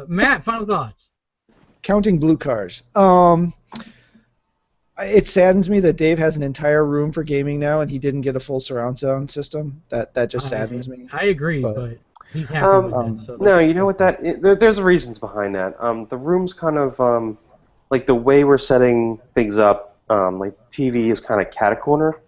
Matt, final thoughts. Counting blue cars. It saddens me that Dave has an entire room for gaming now, and he didn't get a full surround sound system. That just saddens me. I agree, but he's happy with it. So No, you know what? There's reasons behind that. The room's kind of like the way we're setting things up. Like TV is kind of cat-a-corner,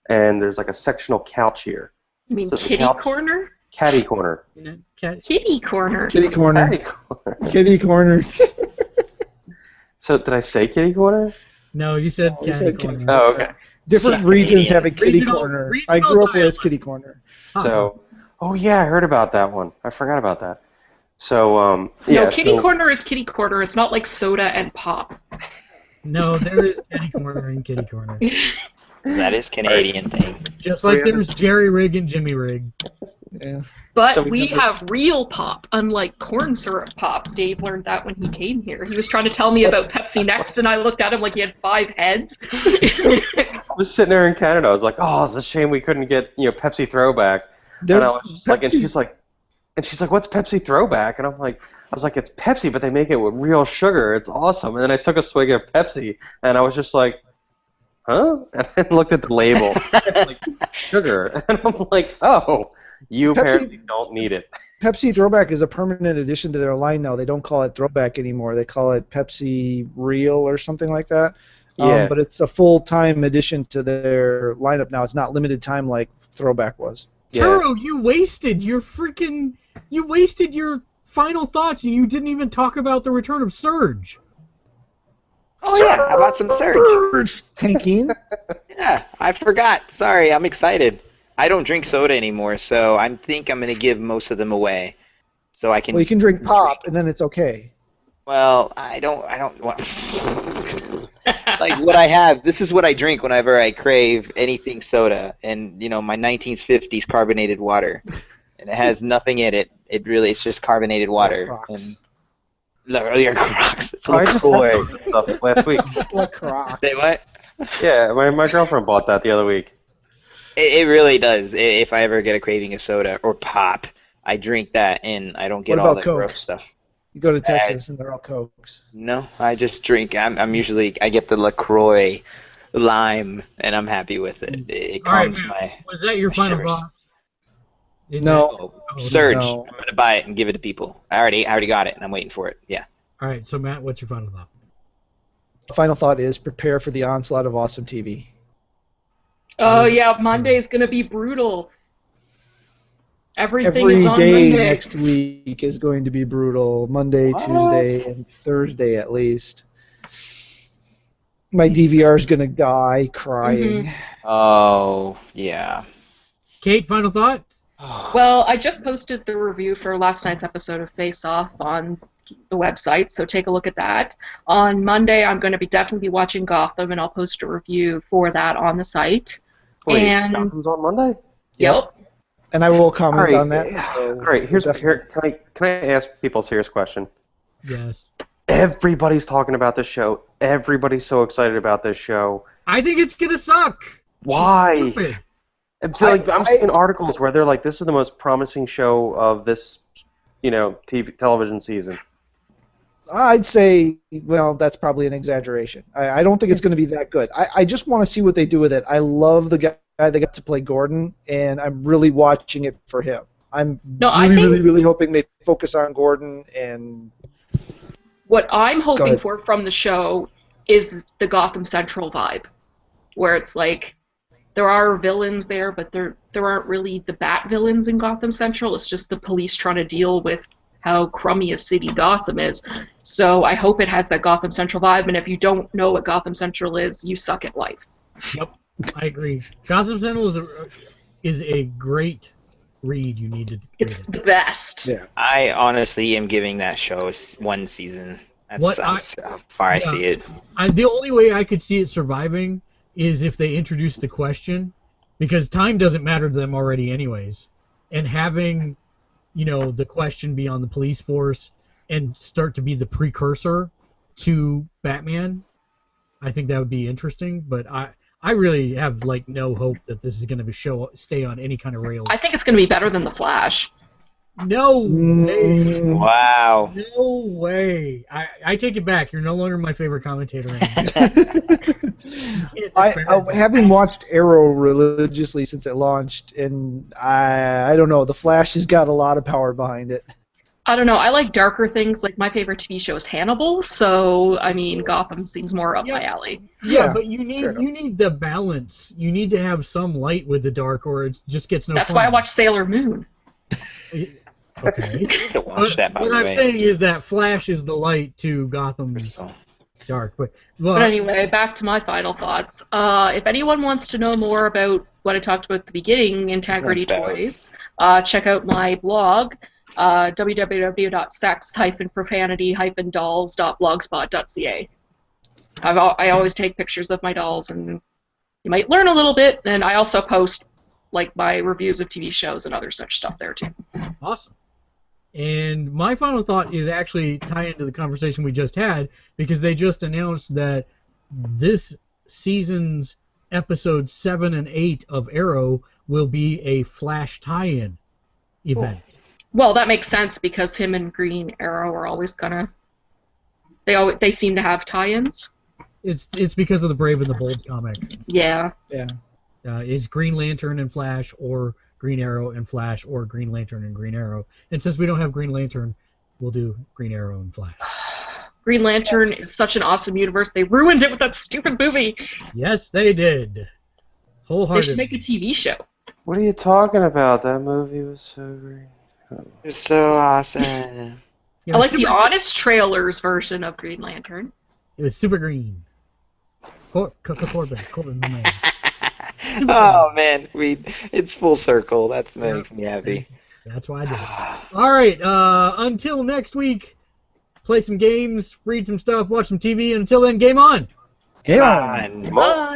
and there's like a sectional couch here. You mean So kitty corner? Catty corner. Kitty corner. Kitty corner. Catty corner. Kitty corner. So did I say kitty corner? No, you said you said corner. Oh, okay. Different regions have a kitty Regional- corner. regional I grew up where it's dialect. kitty corner. So, oh yeah, I heard about that one. I forgot about that. So, No, yeah. kitty so, corner is kitty corner. It's not like soda and pop. No, there is kitty corner and kitty corner. That is Canadian thing. Just like there's Jerry Rig and Jimmy Rig. Yeah. But So we we have real pop, unlike corn syrup pop. Dave learned that when he came here. He was trying to tell me about Pepsi Next, and I looked at him like he had 5 heads. I was sitting there in Canada. I was like, oh, it's a shame we couldn't get Pepsi Throwback. And I was just like, and she's like, what's Pepsi Throwback? And I was like, it's Pepsi, but they make it with real sugar. It's awesome. And then I took a swig of Pepsi, and I was just like, huh? And I looked at the label, like sugar, and I'm like, oh, you apparently don't need it. Pepsi Throwback is a permanent addition to their line now. They don't call it Throwback anymore. They call it Pepsi Real or something like that. Yeah. But it's a full-time addition to their lineup now. It's not limited time like Throwback was. Yeah. Turo, you wasted your final thoughts, and you didn't even talk about the return of Surge. Oh yeah, how about some Surge? Tanking. Yeah, I forgot. Sorry, I'm excited. I don't drink soda anymore, so I think I'm gonna give most of them away, so I can. Well, you can drink pop, and then it's okay. Well, I don't want. Like what I have. This is what I drink whenever I crave anything soda, and my 1950s carbonated water, and it has nothing in it. It's just carbonated water. And Your Crocs. It's Oh, I just LaCroix. had some stuff last week. LaCroix. Say what? Yeah, my girlfriend bought that the other week. It really does. If I ever get a craving of soda or pop, I drink that and I don't get What all about the Coke? gross stuff. You go to Texas and they're all Cokes. No, I just drink. I get the LaCroix lime and I'm happy with it. It All right, calms my was that your final shivers. thought? No. Surge. no. I'm gonna buy it and give it to people. I already got it and I'm waiting for it. Yeah. All right, so Matt, what's your final thought? Final thought is prepare for the onslaught of awesome TV. Oh yeah, Monday's gonna be brutal. Everything is Every on day Monday. next week is going to be brutal. Monday, Tuesday, and Thursday at least. My DVR is going to die crying. Oh yeah. Kate, final thought? Well, I just posted the review for last night's episode of Face Off on the website, so take a look at that. On Monday, I'm going to definitely be watching Gotham, and I'll post a review for that on the site. Wait, And Gotham's on Monday? yep. And I will comment Alright, on that. So Great. Can I ask people a serious question? Yes. Everybody's talking about this show. Everybody's so excited about this show. I think it's gonna suck. Why? It's stupid. I'm seeing articles where they're like, "This is the most promising show of this, television season." I'd say, well, that's probably an exaggeration. I don't think it's going to be that good. I just want to see what they do with it. I love the guy that got to play Gordon, and I'm really watching it for him. I'm really hoping they focus on Gordon. And What I'm hoping for from the show is the Gotham Central vibe, where it's like there are villains there, but there aren't really the Bat villains in Gotham Central. It's just the police trying to deal with how crummy a city Gotham is. So I hope it has that Gotham Central vibe, and if you don't know what Gotham Central is, you suck at life. Yep, I agree. Gotham Central is a great read. You need to. It's the best. Yeah. I honestly am giving that show one season. That's how far I see it. The only way I could see it surviving is if they introduce the question, because time doesn't matter to them already anyways, and having the question be on the police force and start to be the precursor to Batman, I think that would be interesting, but I really have no hope that this is going to stay on any kind of rails. I think it's going to be better than The Flash. No way. Wow. No way. I take it back. You're no longer my favorite commentator anymore. Having watched Arrow religiously since it launched, and I don't know, The Flash has got a lot of power behind it. I don't know. I like darker things. Like, my favorite TV show is Hannibal, so, I mean, Gotham seems more up my alley. Yeah, but you need the balance. You need to have some light with the dark, or it just gets no That's fun. why I watch Sailor Moon. Okay. Watch that, by what the I'm way. saying is that Flash is the light to Gotham's dark. But anyway, back to my final thoughts. If anyone wants to know more about what I talked about at the beginning, Integrity Toys, check out my blog, www.sex-profanity-dolls.blogspot.ca. I always take pictures of my dolls, and you might learn a little bit, and I also post my reviews of TV shows and other such stuff there too. Awesome. And my final thought is actually tie into the conversation we just had, because they just announced that this season's episodes 7 and 8 of Arrow will be a Flash tie-in event. Well, that makes sense because him and Green Arrow are always gonna. They seem to have tie-ins. It's because of the Brave and the Bold comic. Yeah. Yeah. Is Green Lantern and Flash, or Green Arrow and Flash, or Green Lantern and Green Arrow. And since we don't have Green Lantern, we'll do Green Arrow and Flash. Green Lantern is such an awesome universe. They ruined it with that stupid movie. Yes, they did. They should make a TV show. What are you talking about? That movie was so great. It's so awesome. I I like the Honest Trailers version of Green Lantern. It was super green. Corbin, my man. Oh man, it's full circle. That makes me happy. That's why I did it. All right, until next week, play some games, read some stuff, watch some TV, and until then, game on! Game on! Bye.